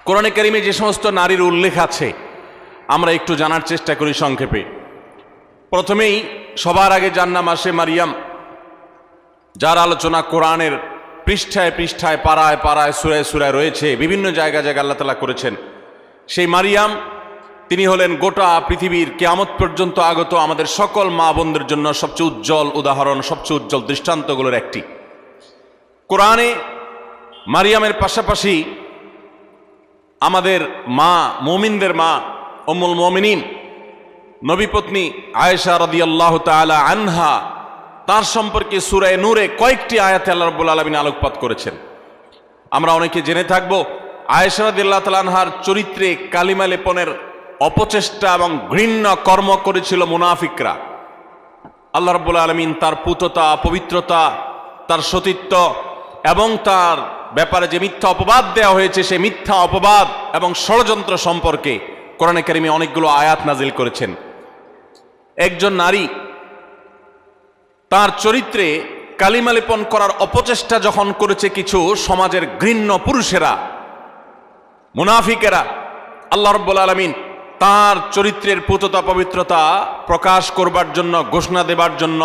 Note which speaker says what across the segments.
Speaker 1: কোরআনে কারিমে যে সমস্ত নারীর উল্লেখ আছে আমরা একটু জানার চেষ্টা করি সংক্ষেপে। প্রথমেই সবার আগে যার নাম আসে মারিয়াম, যার আলোচনা কোরআনের পৃষ্ঠায় পৃষ্ঠায় পাড়ায় পাড়ায় সুরায় সুরায় রয়েছে, বিভিন্ন জায়গায় জায়গায় আল্লাহ তাআলা করেছেন। সেই মারিয়াম তিনি হলেন গোটা পৃথিবীর কিয়ামত পর্যন্ত আগত আমাদের সকল মা বোনদের জন্য সবচেয়ে উজ্জ্বল উদাহরণ, সবচেয়ে উজ্জ্বল দৃষ্টান্তগুলোর একটি। কোরআনে মারিয়ামের পাশাপাশি আমাদের মা, মুমিনদের মা উম্মুল মুমিনিন নবীপত্নী আয়েশা রাদিয়াল্লাহু তাআলা আনহা, তার সম্পর্কে সূরা নূরে কয়েকটি আয়াতে আল্লাহ রাব্বুল আলামিন আলোকপাত করেছেন। আমরা অনেকে জেনে থাকব আয়েশা রাদিয়াল্লাহু তাআলা আনহার চরিত্রে কালিমা লেপনের অপচেষ্টা এবং ঘৃণ্য কর্ম করেছিল মুনাফিকরা। আল্লাহ রাব্বুল আলামিন তার পুততা, পবিত্রতা, তার সতীত্ব এবং তার ব্যাপারে যে মিথ্যা অপবাদ দেওয়া হয়েছে সেই মিথ্যা অপবাদ এবং ষড়যন্ত্র সম্পর্কে কোরআনে কারিমে অনেকগুলো আয়াত নাজিল করেছেন। একজন নারী তার চরিত্রে কালিমা লেপন করার অপচেষ্টা যখন করেছে কিছু সমাজের ঘৃণ্য পুরুষেরা, মুনাফিকেরা, আল্লাহ রাব্বুল আলামিন তার চরিত্রের পুততা পবিত্রতা প্রকাশ করবার জন্য, ঘোষণা দেবার জন্য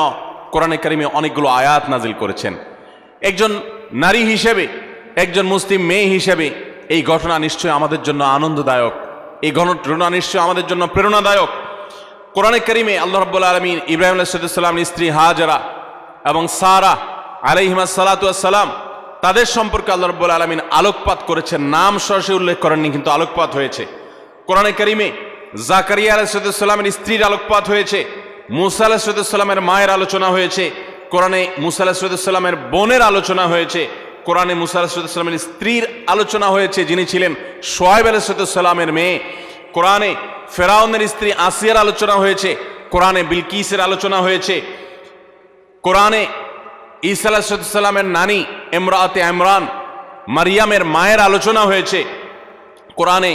Speaker 1: কোরআনে কারিমে অনেকগুলো আয়াত নাজিল করেছেন। একজন নারী হিসেবে, একজন মুসলিম মেয়ে হিসেবে এই ঘটনা নিশ্চয়ই আমাদের জন্য আনন্দদায়ক, এই ঘটনা নিশ্চয়ই আমাদের জন্য প্রেরণাদায়ক। কোরআনে কারিমে আল্লাহ রাব্বুল আলামিন ইব্রাহিম আলাইহিস সালামের স্ত্রী হাজরা এবং সারা আলাইহিমা সালাতু ওয়াস সালাম তাদের সম্পর্কে আল্লাহ রাব্বুল আলামিন আলোকপাত করেছেন। নাম সরাসরি উল্লেখ করেননি, কিন্তু আলোকপাত হয়েছে। কোরআনে কারিমে জাকারিয়া আলাইহিস সালামের স্ত্রীর আলোকপাত হয়েছে, মুসা আলাইহিস সালামের মায়ের আলোচনা হয়েছে, কোরআনে মুসা আলাইহিস সালামের বোনের আলোচনা হয়েছে, কোরআনে মুসা আলাইহিস সালামের স্ত্রীর আলোচনা হয়েছে যিনি ছিলেন শুআয়ব আলাইহিস সালামের মেয়ে, কোরআনে ফেরাউনের স্ত্রী আসিয়ার আলোচনা হয়েছে, কোরআনে বিলকিসের আলোচনা হয়েছে, কোরআনে ঈসা আলাইহিস সালামের নানি ইমরাতে ইমরান মারিয়ামের মায়ের আলোচনা হয়েছে, কোরআনে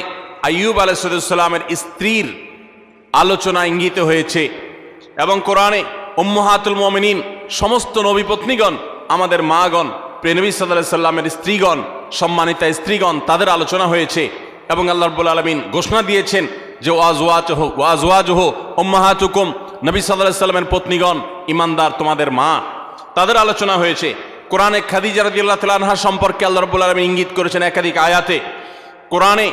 Speaker 1: আইয়ুব আলাইহিস সালামের স্ত্রীর আলোচনা ইঙ্গিত হয়েছে, এবং কোরআনে উম্মাহাতুল মুমিনিন সমস্ত নবী পত্নীগণ, আমাদের মাগণ, প্রিয় নবী সাল্লাল্লাহু আলাইহি সাল্লামের স্ত্রীগণ, সম্মানিতা স্ত্রীগণ, তাদের আলোচনা হয়েছে। এবং আল্লাহ রাব্বুল আলামিন ঘোষণা দিয়েছেন যে ওয়াজওয়াজুহু উম্মাহাতুকুম, নবী সাল্লাল্লাহু আলাইহি সাল্লামের পত্নীগণ, ঈমানদার তোমাদের মা, তাদের আলোচনা হয়েছে। কোরআনে খাদিজা রাদিয়াল্লাহু তাআলা আনহা সম্পর্কে আল্লাহ রাব্বুল আলামিন ইঙ্গিত করেছেন একাধিক আয়াতে। কোরআনে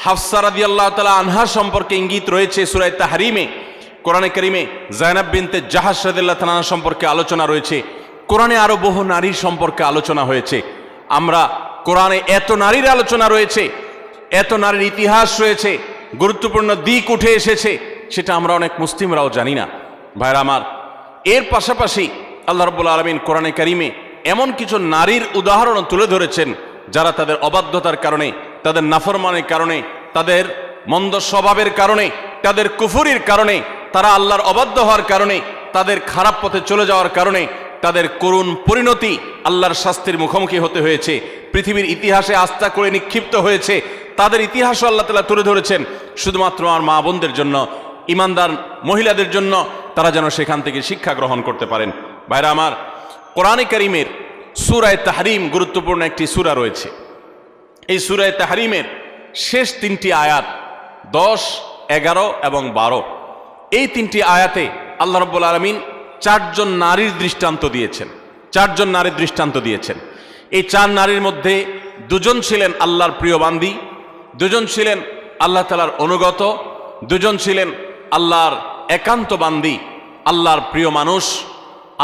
Speaker 1: হাফসা রাদিয়াল্লাহু তাআলা আনহা সম্পর্কে ইঙ্গিত রয়েছে সূরা তাহরিমে। কোরআনে কারিমে যায়েনাব বিনতে জাহাশ রাদিয়াল্লাহু তাআলা আনহা সম্পর্কে আলোচনা রয়েছে। কোরআনে আরো বহু নারীর সম্পর্কে আলোচনা হয়েছে। আমরা কোরআনে এত নারীর আলোচনা রয়েছে, এত নারীর ইতিহাস রয়েছে, গুরুত্বপূর্ণ দিক উঠে এসেছে, সেটা আমরা অনেক মুসলিমরাও জানি না। ভাইরা আমার, এর পাশাপাশি আল্লাহ রাব্বুল আলামিন কোরআনে কারিমে এমন কিছু নারীর উদাহরণ তুলে ধরেছেন যারা তাদের অবাধ্যতার কারণে, তাদের নাফরমানের কারণে, তাদের মন্দ স্বভাবের কারণে, তাদের কুফরির কারণে, তারা আল্লাহর অবাধ্য হওয়ার কারণে, তাদের খারাপ পথে চলে যাওয়ার কারণে তাদের করুণ পরিণতি, আল্লাহর শাস্তির মুখোমুখি হতে হয়েছে, পৃথিবীর ইতিহাসে আস্থা করে নিক্ষিপ্ত হয়েছে। তাদের ইতিহাসও আল্লাহ তাআলা তুলে ধরেছেন শুধুমাত্র আমার মা বোনদের জন্য, ইমানদার মহিলাদের জন্য, তারা যেন সেখান থেকে শিক্ষা গ্রহণ করতে পারেন। ভাইরা আমার, কোরআনে কারিমের সূরা তাহরিম গুরুত্বপূর্ণ একটি সূরা রয়েছে। এই সূরা তাহরিমের শেষ তিনটি আয়াত 10, 11 এবং 12, এই তিনটি আয়াতে আল্লাহ রাব্বুল আলামিন চারজন নারীর দৃষ্টান্ত দিয়েছেন। চারজন নারীর দৃষ্টান্ত দিয়েছেন। এই চার নারীর মধ্যে দুজন ছিলেন আল্লাহর প্রিয় বান্দী, দুজন ছিলেন আল্লাহ তাআলার অনুগত, দুজন ছিলেন আল্লাহর একান্ত বান্দী, আল্লাহর প্রিয় মানুষ,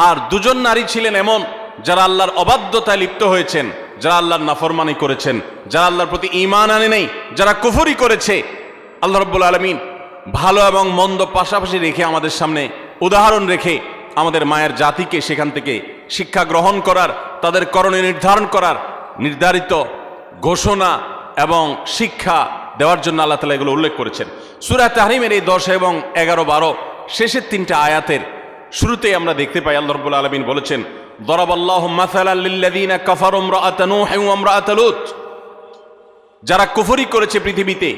Speaker 1: আর দুজন নারী ছিলেন এমন যারা আল্লাহর অবাধ্যতায় লিপ্ত হয়েছেন, যারা আল্লাহর নাফরমানি করেছেন, যারা আল্লাহর প্রতি ঈমান আনে নাই, যারা কুফরি করেছে। আল্লাহ রাব্বুল আলামিন ভালো এবং মন্দ পাশাপাশি রেখে আমাদের সামনে উদাহরণ রেখে আমাদের মায়ের জাতিকে সেখান থেকে শিক্ষা গ্রহণ করার, তাদের করণীয় নির্ধারণ করার নির্ধারিত ঘোষণা এবং শিক্ষা দেওয়ার জন্য আল্লাহ তাআলা এগুলো উল্লেখ করেছেন। সূরা তাহরিমের এই 10 এবং 11, 12 শেষের তিনটা আয়াতের শুরুতেই আমরা দেখতে পাই আল্লাহ রাব্বুল আলামিন বলেছেন, দরাবাল্লাহু মাসালাল লিল্লাযীনা কাফারু ইমরাআতা নূহ ওয়া ইমরাআতা লূত, যারা কুফরি করেছে, পৃথিবীতে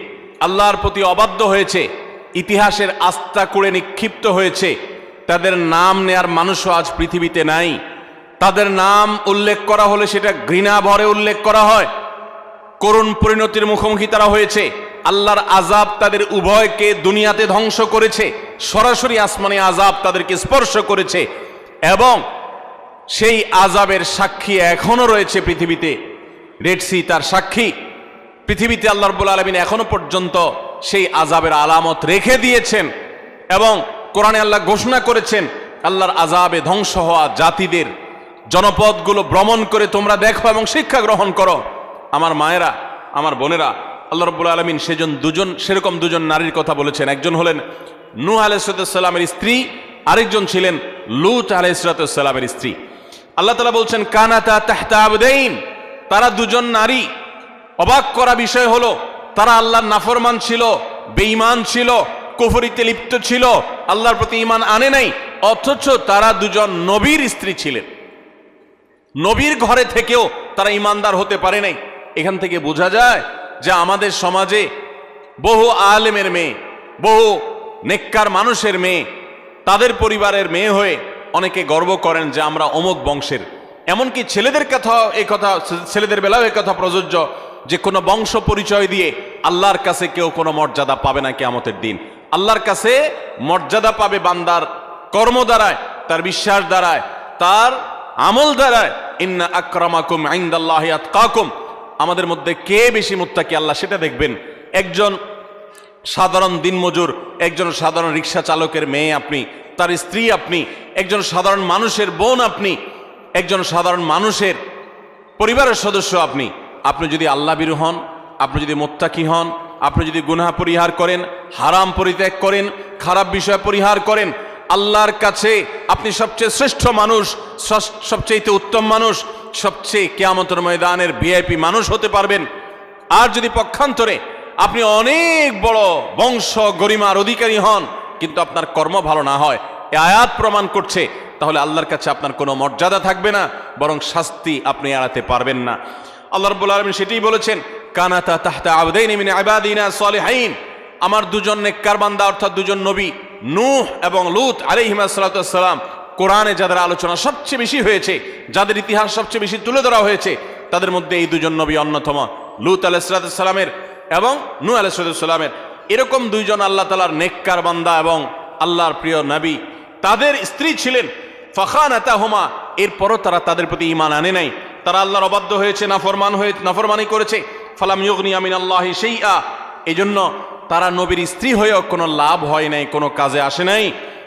Speaker 1: আল্লাহর প্রতি অবাধ্য হয়েছে, ইতিহাসের আস্থা করে নিক্ষিপ্ত হয়েছে, তাদের নাম নেয়ার মানুষও আজ পৃথিবীতে নাই। তাদের নাম উল্লেখ করা হলে সেটা ঘৃণা ভরে উল্লেখ করা হয়। করুণ পরিণতির মুখোমুখি তারা হয়েছে। আল্লাহর আযাব তাদের উভয়কে দুনিয়াতে ধ্বংস করেছে, সরাসরি আসমানে আযাব তাদেরকে স্পর্শ করেছে, এবং সেই আযাবের সাক্ষী এখনো রয়েছে পৃথিবীতে। রেড সি তার সাক্ষী। পৃথিবীতে আল্লাহ রাব্বুল আলামিন এখনো পর্যন্ত সেই আযাবের আলামত রেখে দিয়েছেন, এবং কোরআনে আল্লাহ ঘোষণা করেছেন আল্লাহর আযাবে ধ্বংস হওয়া জাতিদের জনপদগুলো ভ্রমণ করে তোমরা দেখো এবং শিক্ষা গ্রহণ করো। আমার মায়েরা, আমার বোনেরা, আল্লাহ রাব্বুল আলামিন সেরকম দুজন নারীর কথা বলেছেন। একজন হলেন নূহ আলাইহিস সালামের স্ত্রী, আরেকজন ছিলেন লূত আলাইহিস সালামের স্ত্রী। আল্লাহ তাআলা বলছেন কানাতা তাহতা আবদাইন, তারা দুজন নারী। অবাক করা বিষয় হলো তারা আল্লাহর নাফরমান ছিল, বেঈমান ছিল, কুফরিতে লিপ্ত ছিল, আল্লাহর প্রতি ঈমান আনে নাই, অথচ তারা দুজন নবীর স্ত্রী ছিলেন। নবীর ঘরে থেকেও তারা ঈমানদার হতে পারে নাই। এখান থেকে বোঝা যায় যে আমাদের সমাজে বহু আলেমের মেয়ে, বহু নেককার মানুষের মেয়ে, তাদের পরিবারের মেয়ে হয়ে অনেকে গর্ব করেন যে আমরা অমুক বংশের। এমনকি ছেলেদের বেলাও এই কথা প্রযোজ্য যে কোনো বংশ পরিচয় দিয়ে আল্লাহর কাছে কেউ কোনো মর্যাদা পাবে না কিয়ামতের দিন। আল্লাহর কাছে মর্যাদা পাবে বান্দার কর্ম দ্বারায়, তার বিশ্বাস দ্বারায়, তার আমল দ্বারায়। ইন্না আকরামাকুম ইনদাল্লাহি আতকাকুম, আমাদের মধ্যে কে বেশি মুত্তাকি আল্লাহ সেটা দেখবেন। একজন সাধারণ দিনমজুর, একজন সাধারণ রিক্সা চালকের মেয়ে আপনি, তার স্ত্রী আপনি, একজন সাধারণ মানুষের বোন আপনি, একজন সাধারণ মানুষের পরিবারের সদস্য আপনি। আপনি যদি আল্লাহ ভীরু হন, আপনি যদি মুত্তাকি হন, আপনি যদি গুনাহ পরিহার করেন, হারাম পরিত্যাগ করেন, খারাপ বিষয় পরিহার করেন, আল্লাহর কাছে আপনি সবচেয়ে শ্রেষ্ঠ মানুষ, সবচেয়ে উত্তম মানুষ, সবচেয়ে কিয়ামতের ময়দানের ভিআইপি মানুষ হতে পারবেন। আর যদি পক্ষান্তরে আপনি অনেক বড় বংশ গরিমার অধিকারী হন, কিন্তু আপনার কর্ম ভালো না হয়, এ আয়াত প্রমাণ করছে, তাহলে আল্লাহর কাছে আপনার কোনো মর্যাদা থাকবে না, বরং শাস্তি আপনি এড়াতে পারবেন না। আল্লাহ রাব্বুল আলামিন সেটাই বলেছেন কানাতা তাহতা আবদাইন মিন ইবাদিনা সালিহিন, আমার দুজন নেককার বান্দা অর্থাৎ দুজন নবী নূহ এবং লূত আলাইহিস সালাম, কোরআনে যাদের আলোচনা সবচেয়ে বেশি হয়েছে, যাদের ইতিহাস সবচেয়ে বেশি তুলে ধরা হয়েছে, তাদের মধ্যে এই দুজন নবী অন্যতম। লূত আলাইহিস সালামের এবং নূহ আলাইহিস সালামের এরকম দুইজন আল্লাহ তাআলার নেককার বান্দা এবং আল্লাহর প্রিয় নবী, তাদের স্ত্রী ছিলেন ফাখানাতাহুমা, এরপরও তারা তাদের প্রতি ঈমান আনে নাই, তারা আল্লাহর অবাধ্য হয়েছে, নাফরমানি করেছে। ফালাম ইউগনিয়া মিনাল্লাহি শাইআ, এজন্য তারা নবীর স্ত্রী হয়েও কোনো লাভ হয় নাই, কোনো কাজে আসে নাই।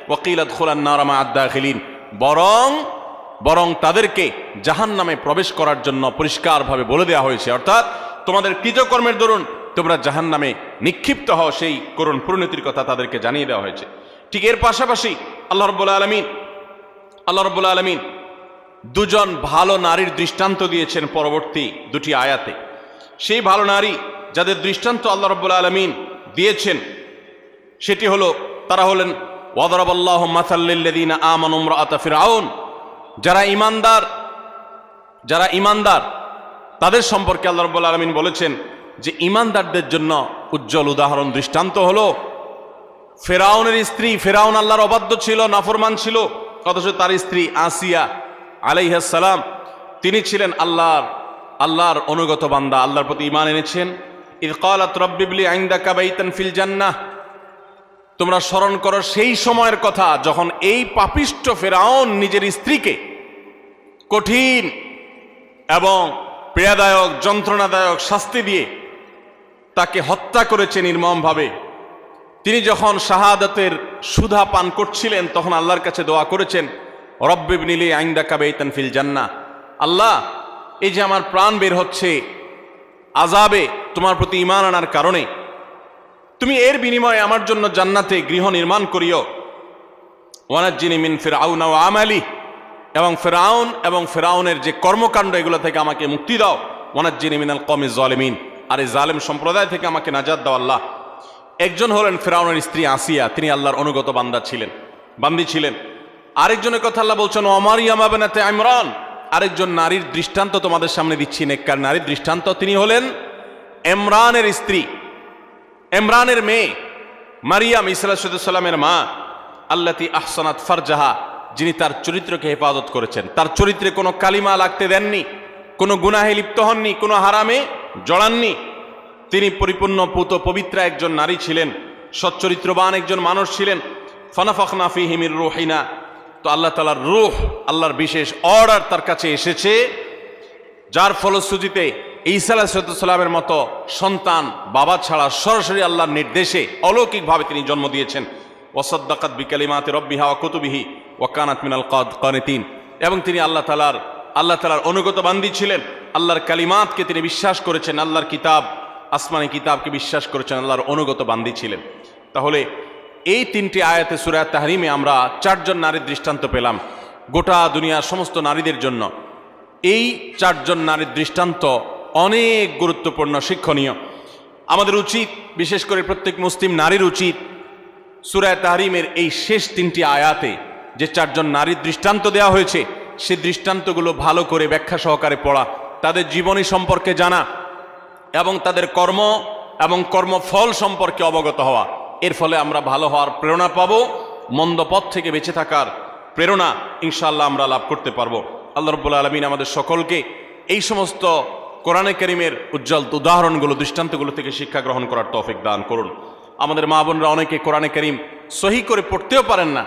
Speaker 1: ওয়াকিলা দুখুলান নার মা আদ-দাখিলিন, বরং তাদেরকে জাহান্নামে প্রবেশ করার জন্য পরিষ্কারভাবে বলে দেওয়া হয়েছে, অর্থাৎ তোমাদের কৃতকর্মের দরুন তোমরা জাহান্নামে নিক্ষিপ্ত হও, সেই করুণ পরিণতির কথা তাদেরকে জানিয়ে দেওয়া হয়েছে। ঠিক এর পাশাপাশি আল্লাহ রাব্বুল আলামিন দুজন ভালো নারীর দৃষ্টান্ত দিয়েছেন পরবর্তী দুটি আয়াতে। সেই ভালো নারী যাদের দৃষ্টান্ত আল্লাহ রাব্বুল আলামিন দিয়েছেন সেটি হলো, তারা হলেন ওয়াদরাবাল্লাহু মাসাল লিল্লাযিনা আমানু ইমরাআতা ফিরআউন, যারা ঈমানদার তাদের সম্পর্কে আল্লাহ রাব্বুল আলামিন বলেছেন যে ঈমানদারদের জন্য উজ্জ্বল উদাহরণ দৃষ্টান্ত হলো ফেরাউনের স্ত্রী। ফেরাউন আল্লাহর অবাধ্য ছিল, নাফরমান ছিল, অথচ তার স্ত্রী আসিয়া আলাইহিস সালাম তিনি ছিলেন আল্লাহর অনুগত বান্দা, আল্লাহর প্রতি ঈমান এনেছেন। ইয ক্বালাত রাব্বি ইবলি ইনদাকা বাইতান ফিল জান্নাহ, তোমরা স্মরণ করো সেই সময়ের কথা যখন এই পাপিষ্ঠ ফেরাউন নিজের স্ত্রীকে কঠিন এবং পীড়াদায়ক যন্ত্রণাদায়ক শাস্তি দিয়ে তাকে হত্যা করেছে নির্মমভাবে। তিনি যখন শাহাদাতের সুধা পান করছিলেন তখন আল্লাহর কাছে দোয়া করেছেন রব্বি ইবনি লি ইনদাকা বাইতান ফিল জান্নাহ, আল্লাহ এই যে আমার প্রাণ বের হচ্ছে আযাবে তোমার প্রতি ঈমান আনার কারণে, তুমি এর বিনিময়ে আমার জন্য জান্নাতে গৃহ নির্মাণ করিও। ওয়ানাজ্জিনি মিন ফিরআউনা ওয়া আমালি, এবং ফেরাউনের যে কর্মকাণ্ড এগুলো থেকে আমাকে মুক্তি দাও। ওয়ানাজ্জিনি মিনাল কওমিজ জালিমিন, আর এই জালেম সম্প্রদায় থেকে আমাকে নাজাত দাও আল্লাহ। একজন হলেন ফেরাউনের স্ত্রী আসিয়া, তিনি আল্লাহর অনুগত বান্দি ছিলেন। আরেকজনের কথা আল্লাহ বলছেন ওয়া মারইয়াম বিনতে ইমরান, আরেকজন নারীর দৃষ্টান্ত তোমাদের সামনে দিচ্ছি, নেককার নারীর দৃষ্টান্ত। তিনি হলেন ইমরানের স্ত্রী, ইমরানের মেয়ে মারিয়াম ঈসা আলাইহিস সালামের মা, আল্লাতী আহসানাত ফারজাহা, যিনি তার চরিত্রকে হেফাজত করেছেন, তার চরিত্রে কোনো কালিমা লাগতে দেননি, কোনো গুনাহে লিপ্ত হননি, কোনো হারামে জড়াননি। তিনি পরিপূর্ণ পুত পবিত্রা একজন নারী ছিলেন, সচ্চরিত্রবান একজন মানুষ ছিলেন। ফানাফাখনা ফীহি মির রূহিনা, তো আল্লাহ তাআলার রূহ, আল্লাহর বিশেষ অর্ডার তার কাছে এসেছে, যার ফলশ্রুতিতে ঈসা আলাইহিস সালামের মতো সন্তান বাবা ছাড়া সরাসরি আল্লাহর নির্দেশে অলৌকিকভাবে তিনি জন্ম দিয়েছেন। ওয়াসাদ্দাকাত বিকালিমাতি রাব্বিহা ওয়া কুতুবিহি ওয়া কানাত মিনাল কানিতিন, এবং তিনি আল্লাহ তাআলার অনুগত বান্দী ছিলেন। আল্লাহর কালিমাতকে তিনি বিশ্বাস করেছেন, আল্লাহর কিতাব, আসমানি কিতাবকে বিশ্বাস করেছেন, আল্লাহর অনুগত বান্দী ছিলেন। তাহলে এই তিনটি আয়াতে সূরা তাহরিমে আমরা চারজন নারীর দৃষ্টান্ত পেলাম গোটা দুনিয়ার সমস্ত নারীদের জন্য। এই চারজন নারীর দৃষ্টান্ত অনেক গুরুত্বপূর্ণ, শিক্ষণীয়। আমাদের উচিত, বিশেষ করে প্রত্যেক মুসলিম নারীর উচিত, সূরা তাহরিমের এই শেষ তিনটি আয়াতে যে চারজন নারীর দৃষ্টান্ত দেওয়া হয়েছে সেই দৃষ্টান্তগুলো ভালো করে ব্যাখ্যা সহকারে পড়া, তাদের জীবনী সম্পর্কে জানা এবং তাদের কর্ম এবং কর্মফল সম্পর্কে অবগত হওয়া। এর ফলে আমরা ভালো হওয়ার প্রেরণা পাবো, মন্দ পথ থেকে বেঁচে থাকার প্রেরণা ইনশাআল্লাহ আমরা লাভ করতে পারবো। আল্লাহ রাব্বুল আলামিন আমাদের সকলকে এই সমস্ত কোরআনে কারীমের উজ্জ্বল উদাহরণগুলো, দৃষ্টান্তগুলো থেকে শিক্ষা গ্রহণ করার তৌফিক দান করুন। আমাদের মা বোনরা অনেকে কোরআনে কারীম সহি করে পড়তেও পারেন না,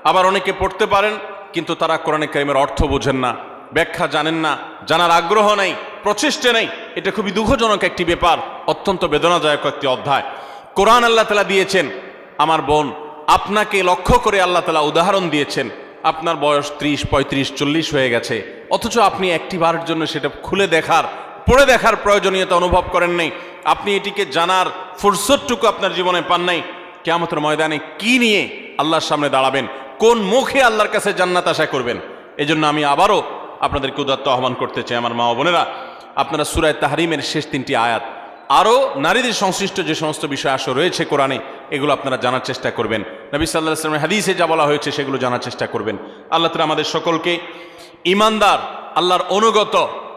Speaker 1: আবার অনেকে পড়তে পারেন কিন্তু তারা কোরআনে কারীমের অর্থ বোঝেন না, ব্যাখ্যা জানেন না, জানার আগ্রহ নাই, প্রচেষ্টা নেই। এটা খুবই দুঃখজনক একটি ব্যাপার, অত্যন্ত বেদনাদায়ক একটি অধ্যায়। কোরআন আল্লাহ তাআলা দিয়েছেন, আমার বোন, আপনাকে লক্ষ্য করে আল্লাহ তাআলা উদাহরণ দিয়েছেন। আপনার বয়স 30, 35, 40 হয়ে গেছে, অথচ আপনি একটি বারের জন্য সেটা খুলে দেখার, পড়ে দেখার প্রয়োজনীয়তা অনুভব করেন নাই। আপনি এটিকে জানার ফুরসতটুকু আপনার জীবনে পান নাই। কিয়ামতের ময়দানে কি নিয়ে আল্লাহর সামনে দাঁড়াবেন, কোন মুখে আল্লাহর কাছে জান্নাত আশা করবেন? এজন্য আমি আবারও আপনাদেরকে উদাত্ত আহ্বান করতে চাই, আমার মা বোনেরা, আপনারা সূরা তাহরিমের শেষ তিনটি আয়াত, আরও নারীদের সংশ্লিষ্ট যে সমস্ত বিষয় আসো রয়েছে কোরআনে, এগুলো আপনারা জানার চেষ্টা করবেন। নবী সাল্লাল্লাহু আলাইহি ওয়াসাল্লামের হাদিসে যা বলা হয়েছে সেগুলো জানার চেষ্টা করবেন। আল্লাহ তাআলা আমাদের সকলকে ঈমানদার, আল্লাহর অনুগত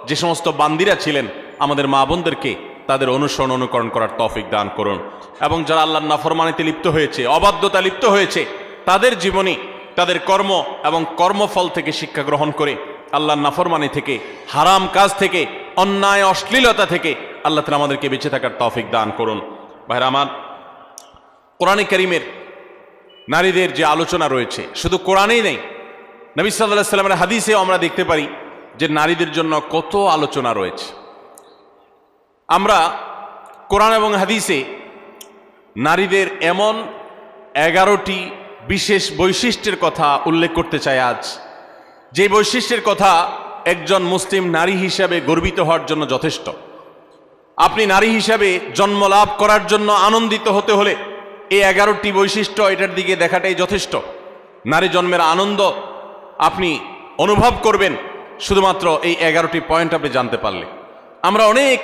Speaker 1: যে সমস্ত বান্দিরা ছিলেন, আমাদের মা বোনদেরকে তাদের অনুসরণ অনুকরণ করার তৌফিক দান করুন। এবং যারা আল্লাহর নাফরমানিতে লিপ্ত হয়েছে, অবাধ্যতা লিপ্ত হয়েছে, তাদের জীবনী, তাদের কর্ম এবং কর্মফল থেকে শিক্ষা গ্রহণ করে আল্লাহর নাফরমানি থেকে, হারাম কাজ থেকে, অন্যায় অশ্লীলতা থেকে আল্লাহ তাআলা আমাদেরকে বেঁচে থাকার তৌফিক দান করুন। ভাইরা আমার, কোরআনে কারীমের নারীদের যে আলোচনা রয়েছে শুধু কোরআনেই নেই, নবী সাল্লাল্লাহু আলাইহি ওয়াসাল্লামের হাদিসেও আমরা দেখতে পারি যে নারীদের জন্য কত আলোচনা রয়েছে। আমরা কোরআন এবং হাদিসে নারীদের এমন 11টি বিশেষ বৈশিষ্ট্যের কথা উল্লেখ করতে চাই আজ, যে বৈশিষ্ট্যের কথা একজন মুসলিম নারী হিসাবে গর্বিত হওয়ার জন্য যথেষ্ট। আপনি নারী হিসাবে জন্ম লাভ করার জন্য আনন্দিত হতে হলে এই 11টি বৈশিষ্ট্য, এটার দিকে দেখাটাই যথেষ্ট। নারী জন্মের আনন্দ আপনি অনুভব করবেন শুধুমাত্র এই 11টি পয়েন্ট আপনি জানতে পারলে। আমরা অনেক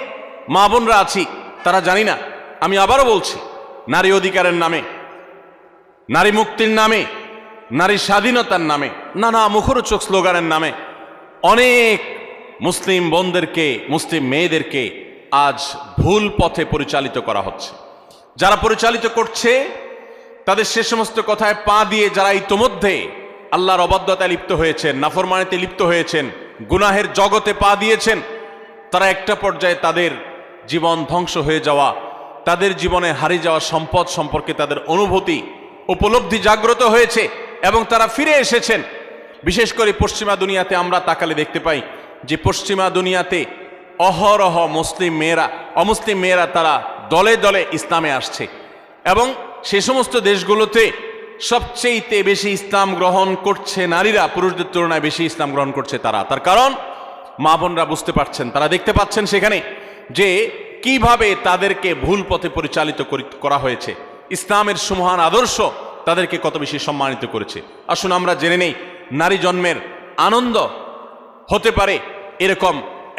Speaker 1: মা বোনরা আছি, তারা জানি না। আমি আবারও বলছি, নারী অধিকারের নামে, নারী মুক্তির নামে, নারী স্বাধীনতার নামে, নানা মুখরোচক স্লোগানের নামে অনেক মুসলিম বোনদেরকে, মুসলিম মেয়েদেরকে আজ ভুল পথে পরিচালিত করা হচ্ছে। যারা পরিচালিত করছে তাদের সে সমস্ত কথায় পা দিয়ে যারা ইতোমধ্যে আল্লাহর অবাধ্যতায় লিপ্ত হয়েছেন, নাফরমানিতে লিপ্ত হয়েছেন, গুনাহের জগতে পা দিয়েছেন, তারা একটা পর্যায়ে তাদের জীবন ধ্বংস হয়ে যাওয়া, তাদের জীবনে হারিয়ে যাওয়া সম্পদ সম্পর্কে তাদের অনুভূতি, উপলব্ধি জাগ্রত হয়েছে এবং তারা ফিরে এসেছেন। বিশেষ করে পশ্চিমা দুনিয়াতে আমরা তাকালে দেখতে পাই যে পশ্চিমা দুনিয়াতে অহরহ মুসলিম মেয়েরা, অমুসলিম মেয়েরা তারা দলে দলে ইসলামে আসছে এবং সে সমস্ত দেশগুলোতে সবচেয়ে বেশি ইসলাম গ্রহণ করছে নারীরা, পুরুষদের তুলনায় বেশি ইসলাম গ্রহণ করছে তারা। তার কারণ মা বোনরা বুঝতে পারছেন, তারা দেখতে পাচ্ছেন সেখানে যে কিভাবে তাদেরকে ভুল পথে পরিচালিত করা হয়েছে। ইসলামের সুমহান আদর্শ তাদেরকে কত বেশি সম্মানিত করেছে। আসুন আমরা জেনে নেই নারী জন্মের আনন্দ হতে পারে এরকম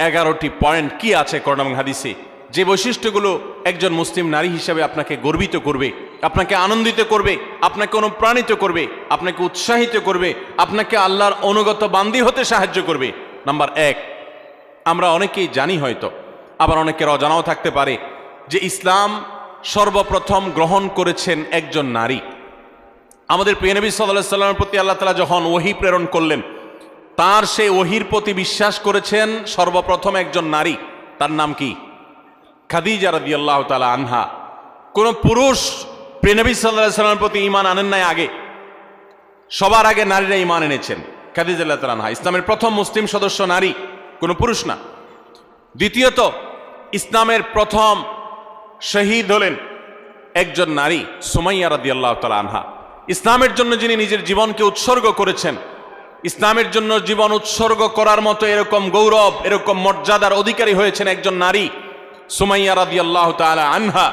Speaker 1: 11টি পয়েন্ট কি আছে কোরআন এবং হাদিসে, যে বৈশিষ্ট্যগুলো একজন মুসলিম নারী হিসেবে আপনাকে গর্বিত করবে, আপনাকে আনন্দিত করবে, আপনাকে অনুপ্রাণিত করবে, আপনাকে উৎসাহিত করবে, আপনাকে আল্লাহর অনুগত বান্দী হতে সাহায্য করবে। নাম্বার 1, আমরা অনেকেই জানি হয়তো, আবার অনেকের অজানাও থাকতে পারে যে ইসলাম সর্বপ্রথম গ্রহণ করেছেন একজন নারী। আমাদের প্রিয় নবী সাল্লাল্লাহু আলাইহি ওয়াসাল্লামের প্রতি আল্লাহ তাআলা যখন ওহী প্রেরণ করলেন, তার সেই ওহীর প্রতি বিশ্বাস করেছেন সর্বপ্রথম একজন নারী। তার নাম কি? খাদিজা রাদিয়াল্লাহু তাআলা আনহা, কোন পুরুষ প্রিয়নবী সাল্লাল্লাহু আলাইহি ওয়াসাল্লামের প্রতি ঈমান আনেন নাই আগে, সবার আগে নারীরা ঈমান এনেছেন। খাদিজা রাদিয়াল্লাহু তাআলা আনহা ইসলামের প্রথম মুসলিম সদস্য নারী, কোনো পুরুষ না। দ্বিতীয়ত, ইসলামের প্রথম শহীদ হলেন একজন নারী, সুমাইয়া রাদিয়াল্লাহু তাআলা আনহা। ইসলামের জন্য যিনি নিজের জীবনকে উৎসর্গ করেছেন, ইসলামের জন্য জীবন উৎসর্গ করার মতো এরকম গৌরব, এরকম মর্যাদার অধিকারী হয়েছেন একজন নারী, সুমাইয়া রাদিয়াল্লাহু তাআলা আনহা।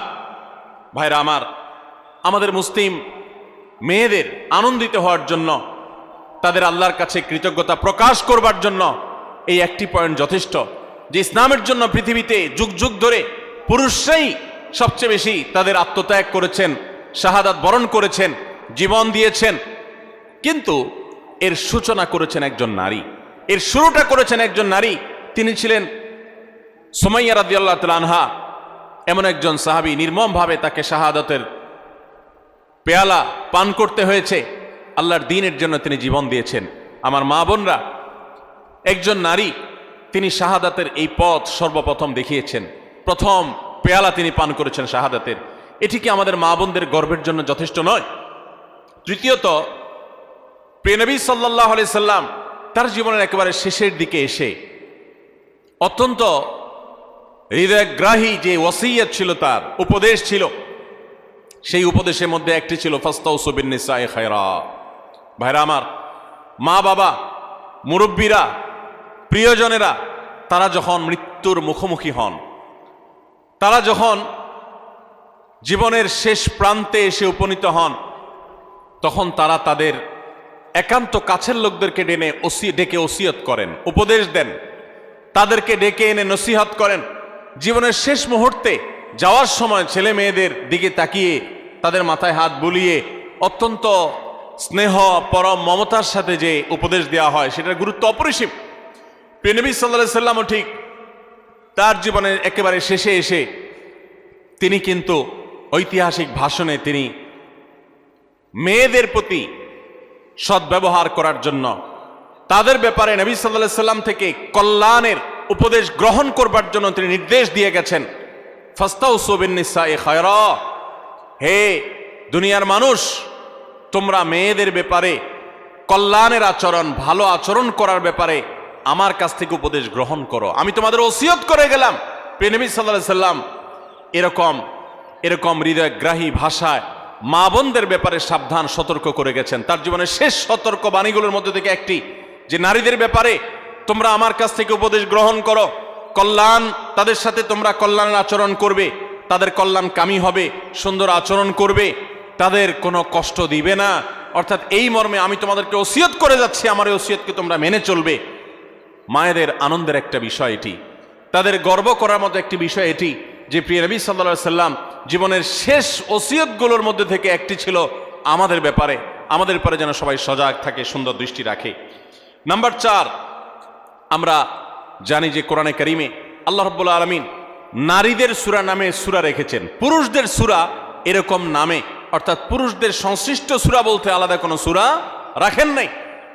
Speaker 1: ভাইরা আমার, আমাদের মুসলিম মেয়েদের আনন্দিত হওয়ার জন্য, তাদের আল্লাহর কাছে কৃতজ্ঞতা প্রকাশ করবার জন্য এই একটি পয়েন্ট যথেষ্ট, যে ইসলামের জন্য পৃথিবীতে যুগ যুগ ধরে পুরুষরাই সবচেয়ে বেশি তাদের আত্মত্যাগ করেছেন, শাহাদাত বরণ করেছেন, জীবন দিয়েছেন, কিন্তু এর সূচনা করেছেন একজন নারী, এর শুরুটা করেছেন একজন নারী। তিনি ছিলেন সুমাইয়া রাদিয়াল্লাহু তাআলা আনহা, এমন একজন সাহাবী, নির্মমভাবে তাকে শাহাদাতের পেয়ালা পান করতে হয়েছে, আল্লাহর দ্বীনের জন্য তিনি জীবন দিয়েছেন। আমার মা বোনরা, একজন নারী, তিনি শাহাদাতের এই পথ সর্বপ্রথম দেখিয়েছেন, প্রথম পেয়ালা তিনি পান করেছেন শাহাদাতের। এটি কি আমাদের মা বোনদের গর্বের জন্য যথেষ্ট নয়? তৃতীয়ত, প্রিয়নবী সাল্লাল্লাহু আলাইহি সাল্লাম তার জীবনের একেবারে শেষের দিকে এসে অত্যন্ত হৃদয়গ্রাহী যে ওয়াসিয়ত ছিল, তার উপদেশ ছিল, সেই উপদেশের মধ্যে একটি ছিল ফাস্তাউসু বিন-নিসাই খায়রা। ভাইরা আমার, মা বাবা, মুরব্বীরা, প্রিয়জনেরা, তারা যখন মৃত্যুর মুখোমুখি হন, তারা যখন জীবনের শেষ প্রান্তে এসে উপনীত হন, তখন তারা তাদের একান্ত কাছের লোকদেরকে ডেকে ওসিয়ত করেন, উপদেশ দেন, তাদেরকে ডেকে এনে নসিহত করেন। জীবনের শেষ মুহূর্তে যাওয়ার সময় ছেলে মেয়েদের দিকে তাকিয়ে তাদের মাথায় হাত বুলিয়ে অত্যন্ত স্নেহ, পরম মমতার সাথে যে উপদেশ দেওয়া হয়, সেটার গুরুত্ব অপরিসীম। প্রিয়নবী সাল্লাল্লাহু আলাইহি ওয়াসাল্লামও ঠিক তার জীবনের একেবারে শেষে এসে তিনি কিন্তু ঐতিহাসিক ভাষণে তিনি মেয়েদের প্রতি সদ্ব্যবহার করার জন্য, তাদের ব্যাপারে নবী সাল্লাল্লাহু আলাইহি ওয়াসাল্লাম থেকে কল্যাণের উপদেশ গ্রহণ করবার জন্য তিনি নির্দেশ দিয়ে গেছেন, ফাস্তাউসু বিন-নিসাই খায়রা। হে দুনিয়ার মানুষ, তোমরা মেয়েদের ব্যাপারে কল্যাণের আচরণ, ভালো আচরণ করার ব্যাপারে আমার কাছ থেকে উপদেশ গ্রহণ করো, আমি তোমাদের ওসিয়ত করে গেলাম। প্রিয়নবী সাল্লাল্লাহু আলাইহি ওয়াসাল্লাম এরকম হৃদয়গ্রাহী ভাষায় মা বোনদের ব্যাপারে সাবধান সতর্ক করে গেছেন। তার জীবনের শেষ সতর্ক বাণীগুলোর মধ্যে থেকে একটি, যে নারীদের ব্যাপারে তোমরা আমার কাছ থেকে উপদেশ গ্রহণ করো, কল্যাণ, তাদের সাথে তোমরা কল্যাণের আচরণ করবে, তাদের কল্যাণকামী হবে, সুন্দর আচরণ করবে, তাদের কোনো কষ্ট দিবে না। অর্থাৎ এই মর্মে আমি তোমাদেরকে ওসিয়ত করে যাচ্ছি, আমার এই ওসিয়তকে তোমরা মেনে চলবে। মায়েদের আনন্দের একটা বিষয় এটি, তাদের গর্ব করার মতো একটি বিষয় এটি, যে প্রিয় নবী সাল্লাল্লাহু আলাইহি ওয়াসাল্লাম জীবনের শেষ ওসিয়তগুলোর মধ্যে থেকে একটি ছিল আমাদের ব্যাপারে যেন সবাই সজাগ থাকে, সুন্দর দৃষ্টি রাখে। নাম্বার 4, আমরা জানি যে কোরআনে কারিমে আল্লাহ রাব্বুল আলামিন নারীদের সূরা নামে সূরা রেখেছেন, পুরুষদের সূরা এরকম নামে, অর্থাৎ পুরুষদের সংশ্লিষ্ট সূরা বলতে আলাদা কোনো সূরা রাখেন নাই।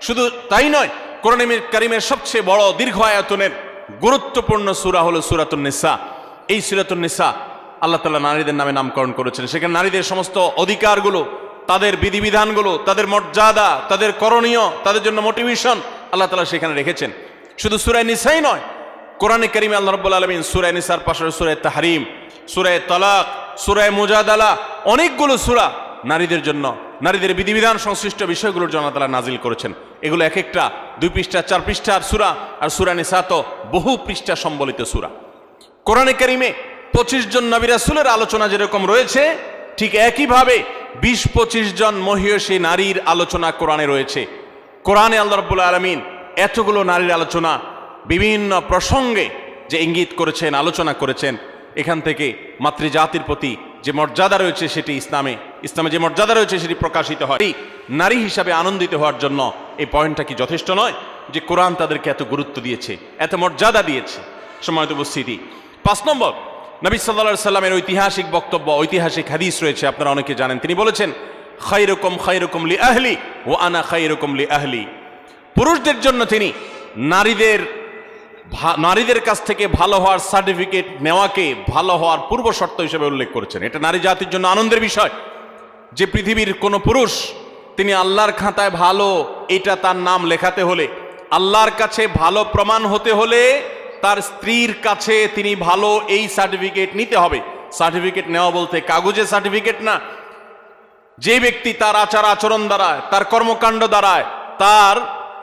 Speaker 1: শুধু তাই নয়, কোরআনে কারিমের সবচেয়ে বড় দীর্ঘ আয়াতনের গুরুত্বপূর্ণ সূরা হলো সূরাতুন নিসা। এই সূরাতুন নিসা আল্লাহ তাআলা নারীদের নামে নামকরণ করেছেন। সেখানে নারীদের সমস্ত অধিকারগুলো, তাদের বিধিবিধানগুলো, তাদের মর্যাদা, তাদের করণীয়, তাদের জন্য মোটিভেশন আল্লাহ তাআলা সেখানে রেখেছেন। শুধু সূরা নিসাই নয়, কোরআনে কারিমে আল্লাহ রাব্বুল আলামিন সূরা নিসার পাশে সূরা তাহরিম, সূরা তালাক, সূরা মুজাদালা, অনেকগুলো সূরা নারীদের জন্য, নারীদের বিধিবিধান সংশ্লিষ্ট বিষয়গুলোর জন্য তাআলা নাজিল করেছেন। এগুলো এক একটা 2 পৃষ্ঠা 4 পৃষ্ঠার সূরা, আর সূরা নিসা তো বহু পৃষ্ঠা সম্বলিত সূরা। কোরআনে কারিমে 25 জন নবী রাসূলের আলোচনা যেরকম রয়েছে, ঠিক একইভাবে 20-25 জন মহিয়সী নারীর আলোচনা কোরআনে রয়েছে। কোরআনে আল্লাহ রাব্বুল আলামিন এতগুলো নারীর আলোচনা, বিভিন্ন প্রসঙ্গে যে ইঙ্গিত করেছেন, আলোচনা করেছেন, এখান থেকে মাতৃজাতির প্রতি যে মর্যাদা রয়েছে সেটি ইসলামে যে মর্যাদা রয়েছে সেটি প্রকাশিত হয়। এই নারী হিসাবে আনন্দিত হওয়ার জন্য এই পয়েন্টটা কি যথেষ্ট নয়, যে কোরআন তাদেরকে এত গুরুত্ব দিয়েছে, এত মর্যাদা দিয়েছে? সম্মানিত উপস্থিতি, 5 নম্বর, নবী সাল্লাল্লাহু আলাইহি সাল্লামের ঐতিহাসিক বক্তব্য, ঐতিহাসিক হাদিস রয়েছে, আপনারা অনেকে জানেন। তিনি বলেছেন, খায়রুকুম লি আহলি ওয়া আনা খায়রুকুম লি আহলি। পুরুষদের জন্য তিনি নারীদের নারীদের কাছ থেকে ভালো হওয়ার সার্টিফিকেট নেওয়াকে ভালো হওয়ার পূর্ব শর্ত হিসেবে উল্লেখ করেছেন। এটা নারী জাতির জন্য আনন্দের বিষয় যে পৃথিবীর কোনো পুরুষ তিনি আল্লাহর খাতায় ভালো এটা তার নাম লেখাতে হলে, আল্লাহর কাছে ভালো প্রমাণ হতে হলে তার স্ত্রীর কাছে তিনি ভালো এই সার্টিফিকেট নিতে হবে। সার্টিফিকেট নেওয়া বলতে কাগজে সার্টিফিকেট না। যে ব্যক্তি তার আচার আচরণ দ্বারায়, তার কর্মকাণ্ড দ্বারায়, তার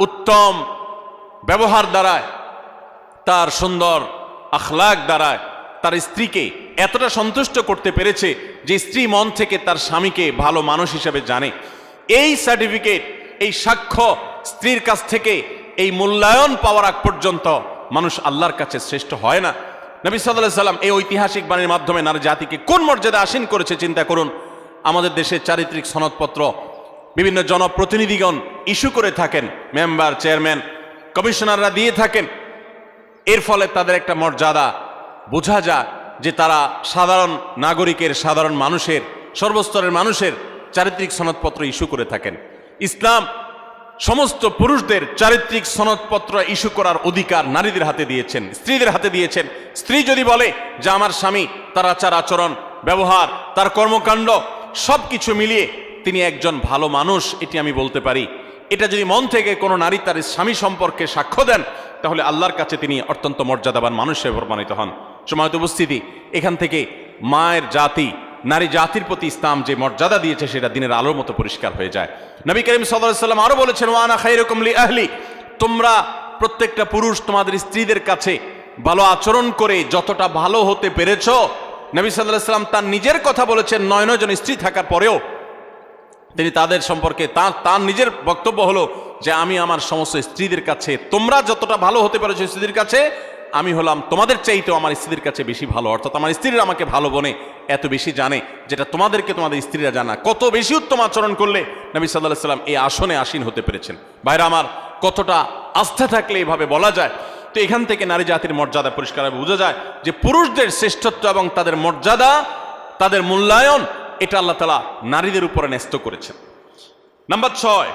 Speaker 1: উত্তম ব্যবহার দ্বারায়, তার সুন্দর আখলাক দ্বারায় তার স্ত্রীকে এতটা সন্তুষ্ট করতে পেরেছে যে স্ত্রী মন থেকে তার স্বামীকে ভালো মানুষ হিসেবে জানে, এই সার্টিফিকেট, এই সাক্ষ্য স্ত্রীর কাছ থেকে এই মূল্যায়ন পাওয়ার আগ পর্যন্ত মানুষ আল্লাহর কাছে শ্রেষ্ঠ হয় না। নবী সাল্লাল্লাহু আলাইহি সাল্লাম এই ঐতিহাসিক বাণীর মাধ্যমে নারী জাতিকে কোন মর্যাদা আসীন করেছে চিন্তা করুন। আমাদের দেশে চারিত্রিক সনদপত্র বিভিন্ন জনপ্রতিনিধিগণ ইস্যু করে থাকেন, মেম্বার, চেয়ারম্যান, কমিশনাররা দিয়ে থাকেন। এর ফলে তাদের একটা মর্যাদা বোঝা যায় যে তারা সাধারণ নাগরিকের, সাধারণ মানুষের, সর্বস্তরের মানুষের চারিত্রিক সনদপত্র ইস্যু করে থাকেন। ইসলাম সমস্ত পুরুষদের চারিত্রিক সনদপত্র ইস্যু করার অধিকার নারীদের হাতে দিয়েছেন, স্ত্রীদের হাতে দিয়েছেন। স্ত্রী যদি বলে যে আমার স্বামী, তার আচার আচরণ, ব্যবহার, তার কর্মকাণ্ড সবকিছু মিলিয়ে তিনি একজন ভালো মানুষ, এটি আমি বলতে পারি, এটা যদি মন থেকে কোনো নারী তার স্বামী সম্পর্কে সাক্ষ্য দেন, তাহলে আল্লাহর কাছে তিনি অত্যন্ত মর্যাদাবান মানুষ হিসেবে প্রমাণিত হন। সময়ত উপস্থিতি, এখান থেকে মায়ের জাতি, নারী জাতির প্রতি ইসলাম যে মর্যাদা দিয়েছে সেটা দিনের আলোর মতো পরিষ্কার হয়ে যায়। নবী করিম সাল্লাল্লাহু আলাইহি সাল্লাম আরো বলেছেন, ওয়া আনা খায়রুকুম লি আহলি, তোমরা প্রত্যেকটা পুরুষ তোমাদের স্ত্রীদের কাছে ভালো আচরণ করে যতটা ভালো হতে পেরেছ, নবী সাল্লাল্লাহু আলাইহি সাল্লাম তার নিজের কথা বলেছেন। 9 জন স্ত্রী থাকার পরেও তিনি তাদের সম্পর্কে তার নিজের বক্তব্য হলো যে আমি আমার সমস্ত স্ত্রীদের কাছে, তোমরা যতটা ভালো হতে পেরেছো স্ত্রীদের কাছে, আমি হলাম তোমাদের চাইতেও আমার স্ত্রীদের কাছে বেশি ভালো। অর্থাৎ আমার স্ত্রীরা আমাকে ভালো বনে এত বেশি জানে, যেটা তোমাদেরকে তোমাদের স্ত্রীরা জানা। কত বেশি উত্তম আচরণ করলে নবী সাল্লাল্লাহু আলাইহি সাল্লাম এই আসনে আসীন হতে পেরেছেন। ভাইরা আমার, কতটা আস্থা থাকলে এভাবে বলা যায়। তো এখান থেকে নারী জাতির মর্যাদা পরিষ্কারভাবে বোঝা যায় যে পুরুষদের শ্রেষ্ঠত্ব এবং তাদের মর্যাদা, তাদের মূল্যায়ন, এটা আল্লাহ তাআলা নারীদের উপরে ন্যস্ত করেছেন। নাম্বার 6,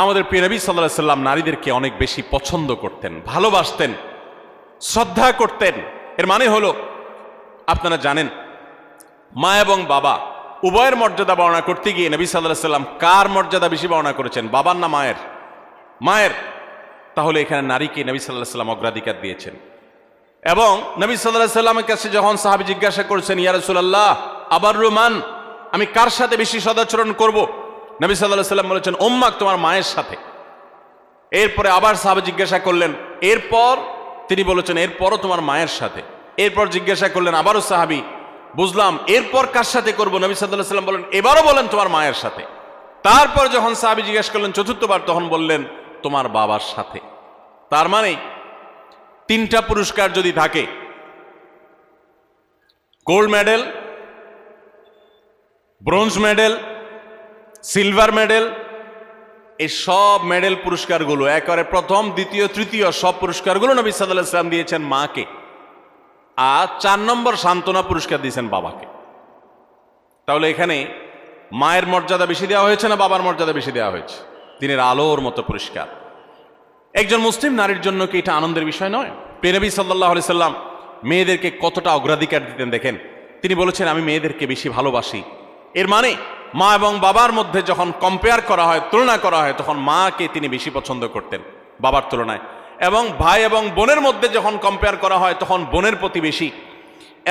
Speaker 1: আমাদের প্রিয় নবী সাল্লাল্লাহু আলাইহি সাল্লাম নারীদেরকে অনেক বেশি পছন্দ করতেন, ভালোবাসতেন, শ্রদ্ধা করতেন। এর মানে হলো, আপনারা জানেন, মা এবং বাবা উভয়ের মর্যাদা বর্ণনা করতে গিয়ে নবী সাল্লাল্লাহু আলাইহি সাল্লাম কার মর্যাদা বেশি বর্ণনা করেছেন, বাবার না মায়ের? মায়ের। তাহলে এখানে নারীকে নবী সাল্লাল্লাহু আলাইহি সাল্লাম অগ্রাধিকার দিয়েছেন। এবং নবী সাল্লাল্লাহু আলাইহি সাল্লামের কাছে যখন সাহাবী জিজ্ঞাসা করেছেন, ইয়া রাসূলুল্লাহ আবাররু মান, আমি কার সাথে বেশি সদাচরণ করব? নবী সাল্লাল্লাহু আলাইহি সাল্লাম বলেছেন, উম্মাক, তোমার মায়ের সাথে। এরপরে আবার সাহাবী জিজ্ঞাসা করলেন, এরপর? তিনি বলেছেন, এরপরও তোমার মায়ের সাথে। এরপর জিজ্ঞাসা করলেন আবারও সাহাবী, বুঝলাম, এরপর কার সাথে করব? নবী সাল্লাল্লাহু আলাইহি সাল্লাম বলেন, এবারও বলেন তোমার মায়ের সাথে। তারপর যখন সাহাবী জিজ্ঞাসা করলেন চতুর্থবার, তখন বললেন তোমার বাবার সাথে। তার মানে 3টা পুরস্কার যদি থাকে, gold medal, bronze medal, silver medal, এই সব মেডেল পুরস্কারগুলো একেবারে প্রথম, দ্বিতীয়, তৃতীয় সব পুরস্কারগুলো নবী সাল্লাল্লাহু আলাইহি সাল্লাম দিয়েছেন মাকে। আর 4 নম্বর সান্ত্বনা পুরস্কার দিয়েছেন বাবাকে। তাহলে এখানে মায়ের মর্যাদা বেশি দেওয়া হয়েছে না বাবার মর্যাদা বেশি দেওয়া হয়েছে? দিনের আলোর মতো পরিষ্কার। একজন মুসলিম নারীর জন্য কি এটা আনন্দের বিষয় নয়? প্রিয় নবী সাল্লাল্লাহু আলাইহি সাল্লাম মেয়েদেরকে কতটা অগ্রাধিকার দিতেন দেখেন। তিনি বলেছেন, আমি মেয়েদেরকে বেশি ভালোবাসি। এর মানে মা এবং বাবার মধ্যে যখন কম্পেয়ার করা হয়, তুলনা করা হয়, তখন মাকে তিনি বেশি পছন্দ করতেন বাবার তুলনায়। এবং ভাই এবং বোনের মধ্যে যখন কম্পেয়ার করা হয়, তখন বোনের প্রতি বেশি।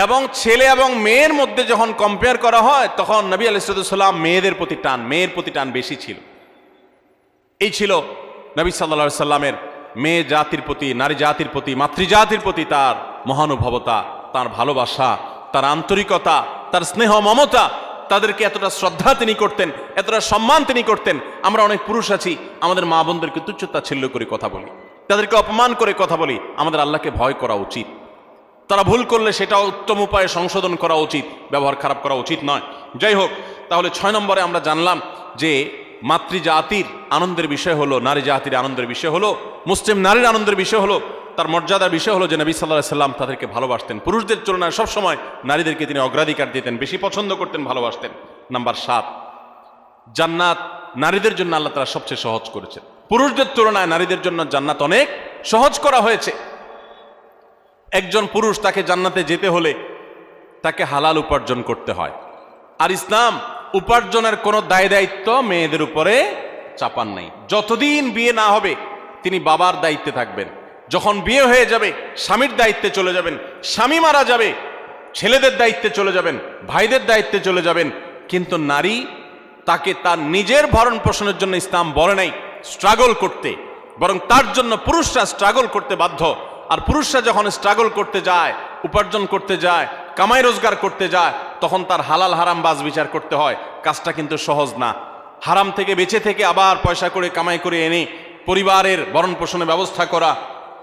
Speaker 1: এবং ছেলে এবং মেয়ের মধ্যে যখন কম্পেয়ার করা হয়, তখন নবী আলাইহিস সালাম মেয়েদের প্রতি টান, মেয়ের প্রতি টান বেশি ছিল। এই ছিল নবী সাল্লাল্লাহু আলাইহি সাল্লামের মেয়ে জাতির প্রতি, নারী জাতির প্রতি, মাতৃজাতির প্রতি তার মহানুভবতা, তার ভালোবাসা, তার আন্তরিকতা, তার স্নেহ মমতা। তাদেরকে এতটা শ্রদ্ধা তিনি করতেন, এতটা সম্মান তিনি করতেন। আমরা অনেক পুরুষ আছি, আমাদের মা বোনদেরকে তুচ্ছতাচ্ছিল্য করে কথা বলি, তাদেরকে অপমান করে কথা বলি। আমাদের আল্লাহকে ভয় করা উচিত। তারা ভুল করলে সেটা উত্তম উপায়ে সংশোধন করা উচিত, ব্যবহার খারাপ করা উচিত নয়। যাই হোক, তাহলে 6 নম্বরে আমরা জানলাম যে মাতৃজাতির আনন্দের বিষয় হলো, নারী জাতির আনন্দের বিষয় হলো, মুসলিম নারীর আনন্দের বিষয় হলো, তার মর্যাদার বিষয় হলো যে নবী সাল্লাল্লাহু আলাইহি সাল্লাম তাদেরকে ভালোবাসতেন। পুরুষদের তুলনায় সবসময় নারীদেরকে তিনি অগ্রাধিকার দিতেন, বেশি পছন্দ করতেন, ভালোবাসতেন। নাম্বার 7, জান্নাত নারীদের জন্য আল্লাহ তাআলা সবচেয়ে সহজ করেছেন। পুরুষদের তুলনায় নারীদের জন্য জান্নাত অনেক সহজ করা হয়েছে। একজন পুরুষ তাকে জান্নাতে যেতে হলে তাকে হালাল উপার্জন করতে হয়। আর ইসলাম উপার্জনের কোনো দায় দায়িত্ব মেয়েদের উপরে চাপান নাই। যতদিন বিয়ে না হবে তিনি বাবার দায়িত্বে থাকবেন। যখন বিয়ে হয়ে যাবে স্বামীর দায়িত্বে চলে যাবেন। স্বামী মারা যাবে ছেলেদের দায়িত্বে চলে যাবেন, ভাইদের দায়িত্বে চলে যাবেন। কিন্তু নারী, তাকে তার নিজের ভরণ পোষণের জন্য ইসলাম বলে নাই স্ট্রাগল করতে, বরং তার জন্য পুরুষরা স্ট্রাগল করতে বাধ্য। আর পুরুষরা যখন স্ট্রাগল করতে যায়, উপার্জন করতে যায়, কামাই রোজগার করতে যায়, তখন তার হালাল হারাম বাজ বিচার করতে হয়। কাজটা কিন্তু সহজ না। হারাম থেকে বেঁচে থেকে আবার পয়সা করে কামাই করে এনে পরিবারের ভরণ পোষণের ব্যবস্থা করা,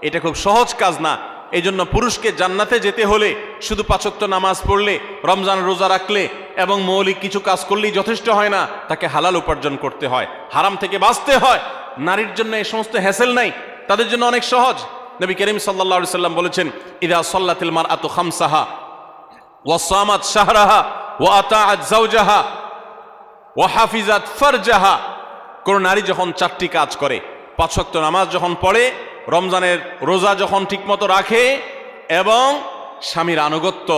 Speaker 1: এটা খুব সহজ কাজ না। এই জন্য পুরুষকে জান্নাতে যেতে হলে শুধু 5 ওয়াক্ত নামাজ পড়লে, রমজান রোজা রাখলে এবং মৌলিক কিছু কাজ করলেই যথেষ্ট হয় না, তাকে হালাল উপার্জন করতে হয়, হারাম থেকে বাঁচতে হয়। নারীর জন্য এই সমস্ত হ্যাসেল নাই, তাদের জন্য অনেক সহজ। নবী করিম সাল্লাল্লাহু আলাইহি সাল্লাম বলেছেন, ইযা সাল্লাতিল মারআতু খামসাহা ওয়া সামাত শাহরাহা ওয়া আতাআত যাওজাহা ওয়া হাফিজাত ফারজাহা। কোন নারী যখন 4টি কাজ করে, 5 ওয়াক্ত নামাজ যখন পড়ে, রমজানের রোজা যখন ঠিকমতো রাখে এবং স্বামীর আনুগত্য,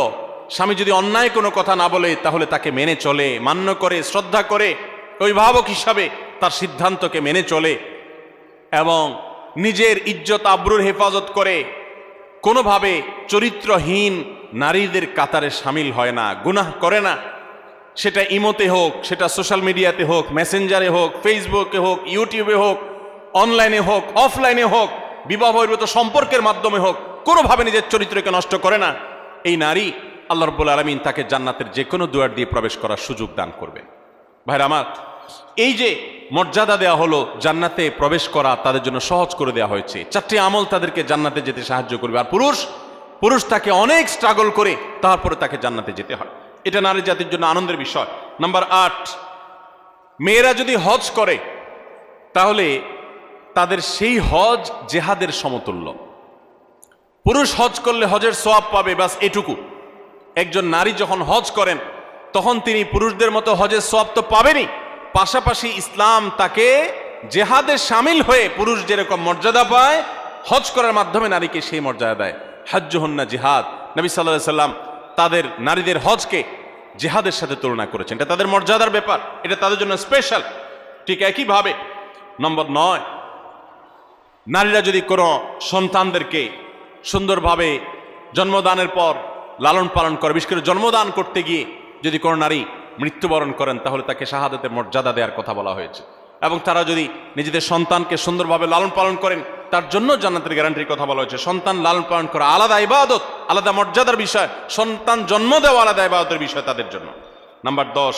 Speaker 1: স্বামী যদি অন্যায় কোনো কথা না বলে তাহলে তাকে মেনে চলে, মান্য করে, শ্রদ্ধা করে, অভিভাবক হিসাবে তার সিদ্ধান্তকে মেনে চলে এবং নিজের ইজ্জত আবরুর হেফাজত করে, কোনোভাবে চরিত্রহীন নারীদের কাতারে সামিল হয় না, গুনাহ করে না। সেটা ইমোতে হোক, সেটা সোশ্যাল মিডিয়াতে হোক, মেসেঞ্জারে হোক, ফেসবুকে হোক, ইউটিউবে হোক, অনলাইনে হোক, অফলাইনে হোক, বিবাহ বহির্ভূত সম্পর্কের মাধ্যমে হোক, কোনোভাবে নিজের চরিত্রকে নষ্ট করে না। এই নারী, আল্লাহ রাব্বুল আলামিন তাকে জান্নাতের যে কোনো দুয়ার দিয়ে প্রবেশ করার সুযোগ দান করবেন। ভাইরা আমার, এই যে মর্যাদা দেওয়া হলো, জান্নাতে প্রবেশ করা তাদের জন্য সহজ করে দেওয়া হয়েছে। 4টি আমল তাদেরকে জান্নাতে যেতে সাহায্য করবে। আর পুরুষ তাকে অনেক স্ট্রাগল করে তারপরে তাকে জান্নাতে যেতে হয়। এটা নারী জাতির জন্য আনন্দের বিষয়। নাম্বার 8, মেয়েরা যদি হজ করে তাহলে তাদের সেই হজ জেহাদের সমতুল্য। পুরুষ হজ করলে হজের সওয়াব পাবে, বাস এটুকু। একজন নারী যখন হজ করেন তখন তিনি পুরুষদের মতো হজের সওয়াব তো পাবেনই, পাশাপাশি ইসলাম তাকে জেহাদে শামিল হয়ে পুরুষ যেরকম মর্যাদা পায়, হজ করার মাধ্যমে নারীকে সেই মর্যাদা দেয়। হাজ্জুহুন্না জিহাদ। নবী সাল্লাল্লাহু আলাইহি সাল্লাম তাদের নারীদের হজকে জিহাদের সাথে তুলনা করেছেন। এটা তাদের মর্যাদার ব্যাপার, এটা তাদের জন্য স্পেশাল। ঠিক একইভাবে নম্বর 9, নারীরা যদি কোনো সন্তানদেরকে সুন্দরভাবে জন্মদানের পর লালন পালন করে, বিশেষ করে জন্মদান করতে গিয়ে যদি কোনো নারী মৃত্যুবরণ করেন তাহলে তাকে শাহাদাতের মর্যাদা দেওয়ার কথা বলা হয়েছে। এবং তারা যদি নিজেদের সন্তানকে সুন্দরভাবে লালন পালন করেন তার জন্য জান্নাতের গ্যারান্টির কথা বলা হয়েছে। সন্তান লালন পালন করা আলাদা ইবাদত, আলাদা মর্যাদার বিষয়। সন্তান জন্ম দেওয়া আলাদা ইবাদতের বিষয় তাদের জন্য। নাম্বার 10,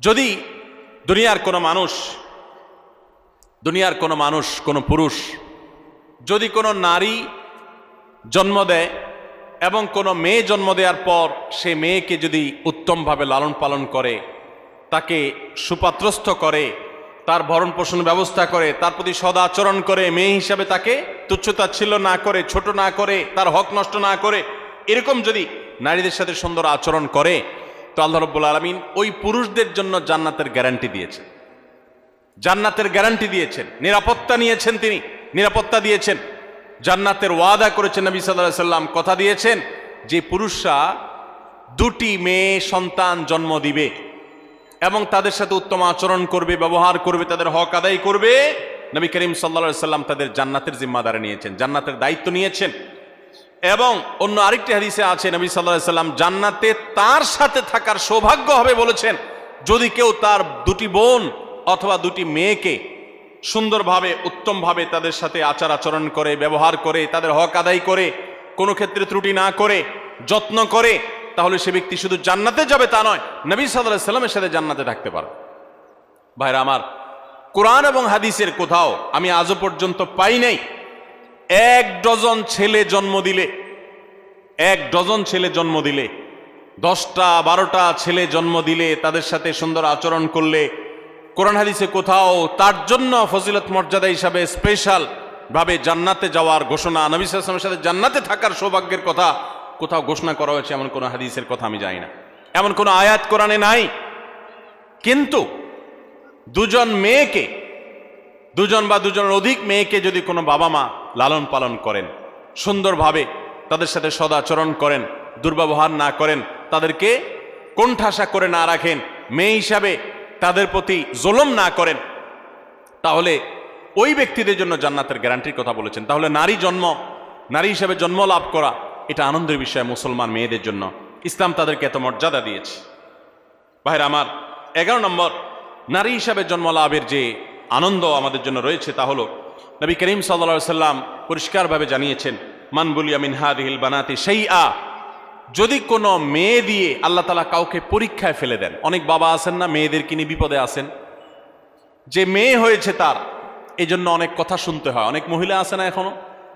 Speaker 1: যদি দুনিয়ার কোনো মানুষ, কোনো পুরুষ যদি কোনো নারী জন্ম দেয় এবং কোনো মেয়ে জন্ম দেওয়ার পর সে মেয়েকে যদি উত্তমভাবে লালন পালন করে, তাকে সুপাত্রস্থ করে, তার ভরণ পোষণ ব্যবস্থা করে, তার প্রতি সদাচরণ করে, মেয়ে হিসাবে তাকে তুচ্ছতাচ্ছিল্য না করে, ছোট না করে, তার হক নষ্ট না করে, এরকম যদি নারীদের সাথে সুন্দর আচরণ করে, তো আল্লাহ রাব্বুল আলামিন ওই পুরুষদের জন্য জান্নাতের গ্যারান্টি দিয়েছেন। জান্নাতের গ্যারান্টি দিয়েছেন, নিরাপত্তা নিয়েছেন, তিনি নিরাপত্তা দিয়েছেন, জান্নাতের ওয়াদা করেছেন। নবী সাল্লাল্লাহু আলাইহি সাল্লাম কথা দিয়েছেন যে পুরুষরা 2টি মেয়ে সন্তান জন্ম দিবে এবং তাদের সাথে উত্তম আচরণ করবে, ব্যবহার করবে, তাদের হক আদায় করবে। নবী করিম সাল্লাল্লাহু আলাইহি সাল্লাম তাদের জান্নাতের জিম্মাদারি নিয়েছেন, জান্নাতের দায়িত্ব নিয়েছেন। এবং অন্য আরেকটি হাদিসে আছে নবী সাল্লাল্লাহু আলাইহি সাল্লাম জান্নাতে তার সাথে থাকার সৌভাগ্য হবে বলেছেন যদি কেউ তার 2টি বোন অথবা 2টি মেয়েকে সুন্দরভাবে, উত্তমভাবে তাদের সাথে আচার আচরণ করে, ব্যবহার করে, তাদের হক আদায় করে, কোনো ক্ষেত্রে ত্রুটি না করে, যত্ন করে, তাহলে সে ব্যক্তি শুধু জান্নাতে যাবে তা নয়, নবী সাল্লাল্লাহু আলাইহি সাল্লামের সাথে জান্নাতে থাকতে পারে। ভাইরা আমার, কোরআন এবং হাদিসের কোথাও আমি আজও পর্যন্ত পাই নাই 1 ডজন ছেলে জন্ম দিলে, 1 ডজন ছেলে জন্ম দিলে, 10টা 12টা ছেলে জন্ম দিলে, তাদের সাথে সুন্দর আচরণ করলে, কোরআন হাদিসে কোথাও তার জন্য ফজিলত মর্যাদা হিসাবে স্পেশাল ভাবে জান্নাতে যাওয়ার ঘোষণা, নবী সাল্লাল্লাহু আলাইহি ওয়াসাল্লামের সাথে জান্নাতে থাকার সৌভাগ্যের কথা কোথাও ঘোষণা করা হয়েছে এমন কোনো হাদিসের কথা আমি জানি না, এমন কোনো আয়াত কোরআনে নাই। কিন্তু 2জন মেয়েকে, 2জন বা 2জনের অধিক মেয়েকে যদি কোনো বাবা মা লালন পালন করেন, সুন্দরভাবে তাদের সাথে সদাচরণ করেন, দুর্ব্যবহার না করেন, তাদেরকে কোণঠাসা করে না রাখেন, মেয়ে হিসাবে তাদের প্রতি জুলুম না করেন, তাহলে ওই ব্যক্তিদের জন্য জান্নাতের গ্যারান্টির কথা বলেছেন। তাহলে নারী হিসাবে জন্ম লাভ করা এটা আনন্দের বিষয় মুসলমান মেয়েদের জন্য। ইসলাম তাদেরকে এত মর্যাদা দিয়েছে। ভাইরা আমার, 11 নম্বর নারী হিসাবে জন্ম লাভের যে আনন্দ আমাদের জন্য রয়েছে তা হলো নবী করিম সাল্লাল্লাহু আলাইহি সাল্লাম পরিষ্কারভাবে জানিয়েছেন, মান বুলিয়া মিন হাদিহিল বানাতি শাইআ, যদি কোনো মেয়ে দিয়ে আল্লাহ তাআলা কাউকে পরীক্ষায় ফেলে দেন। অনেক বাবা আছেন না, মেয়েদেরকে নিয়ে বিপদে আছেন, যে মেয়ে হয়েছে তার এই জন্য অনেক কথা শুনতে হয়। অনেক মহিলা আছে না এখনো,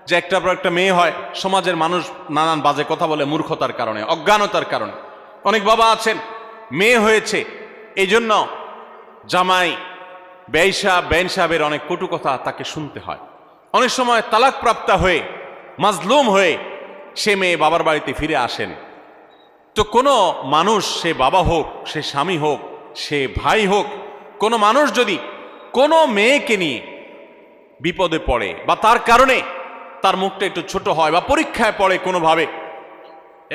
Speaker 1: যে একটার পর একটা মেয়ে হয়, সমাজের মানুষ নানান বাজে কথা বলে মূর্খতার কারণে, অজ্ঞানতার কারণে। অনেক বাবা আছেন মেয়ে হয়েছে এই জন্য জামাই বেন সাহেবের অনেক কটু কথা তাকে শুনতে হয়। অনেক সময় তালাক প্রাপ্ত হয়ে মাজলুম হয়ে সে মেয়ে বাবার বাড়িতে ফিরে আসেন। তো কোনো মানুষ, সে বাবা হোক, সে স্বামী হোক, সে ভাই হোক, কোনো মানুষ যদি কোনো মেয়েকে নিয়ে বিপদে পড়ে বা তার কারণে তার মুখটা একটু ছোট হয় বা পরীক্ষায় পড়ে কোনোভাবে,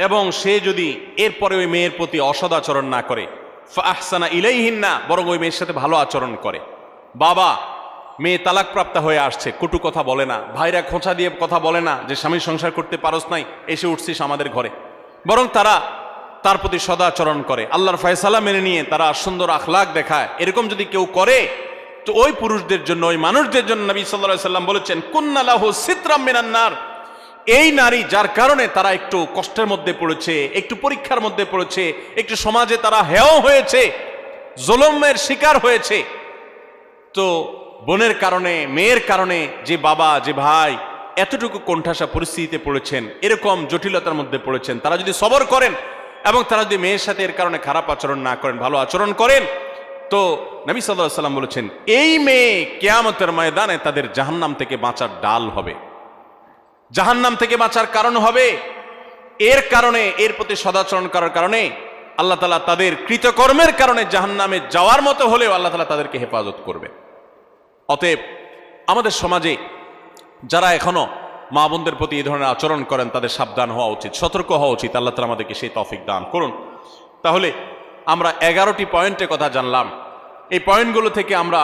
Speaker 1: এবং সে যদি এরপরে ওই মেয়ের প্রতি অসদাচরণ না করে, ফাহসানা ইলাইহিন্না, বরং ওই মেয়ের সাথে ভালো আচরণ করে। বাবা, মেয়ে তালাক প্রাপ্ত হয়ে আসছে, কটু কথা বলে না, ভাইরা খোঁচা দিয়ে কথা বলে না যে স্বামী সংসার করতে পারস নাই, এসে উঠছিস আমাদের ঘরে, বরং তারা তার প্রতি সদাচরণ করে, আল্লাহর ফয়সালা মেনে নিয়ে তারা সুন্দর আখলাক দেখায়। এরকম যদি কেউ করে তো ওই পুরুষদের জন্য, ওই মানুষদের জন্য নবী সাল্লাল্লাহু আলাইহি সাল্লাম বলেছেন, কুন্না লাহু সিতরাম মিনান নার, এই নারী যার কারণে তারা একটু কষ্টের মধ্যে পড়েছে, একটু পরীক্ষার মধ্যে পড়েছে, একটু সমাজে তারা হেয় হয়েছে, জুলুমের শিকার হয়েছে, তো বোনের কারণে, মেয়ের কারণে যে বাবা, যে ভাই এতটুকু কোণঠাসা পরিস্থিতিতে পড়েছেন, এরকম জটিলতার মধ্যে পড়েছেন, তারা যদি সবর করেন এবং তারা যদি মেয়ের সাথে এর কারণে খারাপ আচরণ না করেন, ভালো আচরণ করেন, তো নবী সাল্লাল্লাহু আলাইহি সাল্লাম বলেছেন এই মেয়ে কিয়ামতের ময়দানে তাদের জাহান্নাম থেকে বাঁচার ডাল হবে, জাহান্নাম থেকে বাঁচার কারণ হবে। এর কারণে, এর প্রতি সদাচরণ করার কারণে আল্লাহ তাআলা তাদের কৃতকর্মের কারণে জাহান্নামে যাওয়ার মতো হলেও আল্লাহ তাআলা তাদেরকে হেফাজত করবে। অতএব আমাদের সমাজে যারা এখনো মা বোনদের প্রতি এই ধরনের আচরণ করেন তাদের সাবধান হওয়া উচিত, সতর্ক হওয়া উচিত। আল্লাহ তাআলা আমাদেরকে সেই তৌফিক দান করুন। তাহলে আমরা 11টি পয়েন্টের কথা জানলাম। এই পয়েন্টগুলো থেকে আমরা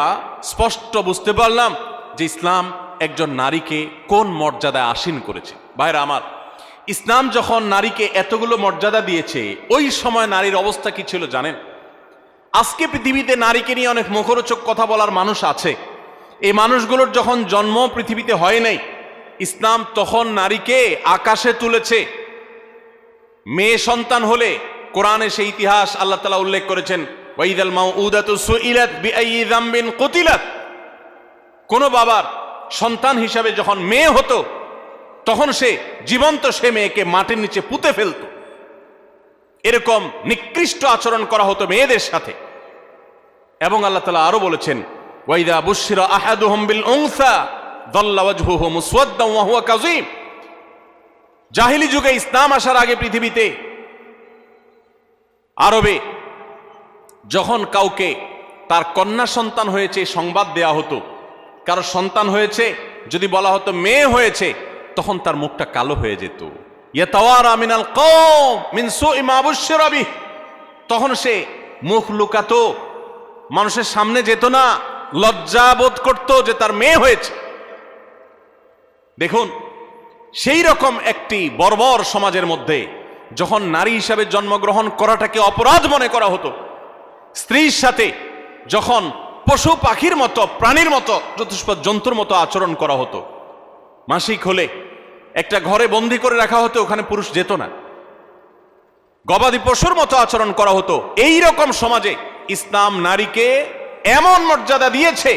Speaker 1: স্পষ্ট বুঝতে পারলাম যে ইসলাম একজন নারীকে কোন মর্যাদায় আসীন করেছে। ভাইরা আমার, ইসলাম যখন নারীকে এতগুলো মর্যাদা দিয়েছে, ওই সময় নারীর অবস্থা কি ছিল জানেন? আজকে পৃথিবীতে নারীকে নিয়ে অনেক মুখরোচক কথা বলার মানুষ আছে। এই মানুষগুলোর যখন জন্ম পৃথিবীতে হয় নাই, ইসলাম তখন নারীকে আকাশে তুলেছে। মেয়ে সন্তান হলে কোরআনে সেই ইতিহাস আল্লাহ তাআলা উল্লেখ করেছেন, ওয়াইদাল মাউউদাতু সুইলাত বিআইয়ি যামবিন কুতিলাত। কোন বাবার সন্তান হিসাবে যখন মেয়ে হতো তখন সে জীবন্ত সে মেয়েকে মাটির নিচে পুঁতে ফেলত। এরকম নিকৃষ্ট আচরণ করা হতো মেয়েদের সাথে। এবং আল্লাহ তাআলা আরো বলেছেন, ওয়াইদা বুশিরা আহাদুহুম বিল উনসা যাল্লা ওয়াজহুহু মুসওয়াদ্দান ওয়া হুয়া কাযীম। জাহিলি যুগে, ইসলাম আসার আগে পৃথিবীতে আরবে যখন কাউকে তার কন্যা সন্তান হয়েছে সংবাদ দেয়া হতো, কারো সন্তান হয়েছে যদি বলা হতো মেয়ে হয়েছে, তখন তার মুখটা কালো হয়ে যেত। ইয়াতাওয়ারা মিনাল কওম মিন সুই মা বুশিরা বিহি, তখন সে মুখ লুকাতো, মানুষের সামনে যেত না, লজ্জা বোধ করত যে তার মেয়ে হয়েছে। দেখুন, সেই রকম একটি বর্বর সমাজের মধ্যে যখন নারী হিসাবে জন্মগ্রহণ করাটাকে অপরাধ মনে করা হতো, স্ত্রীর সাথে যখন পশু পাখির মতো, প্রাণীর মতো, চতুষ্পদ জন্তুর মতো আচরণ করা হতো, মাসিক হলে একটা ঘরে বন্দি করে রাখা হতো, ওখানে পুরুষ যেত না, গবাদি পশুর মতো আচরণ করা হতো। এই রকম সমাজে ইসলাম নারীকে এমন মর্যাদা দিয়েছে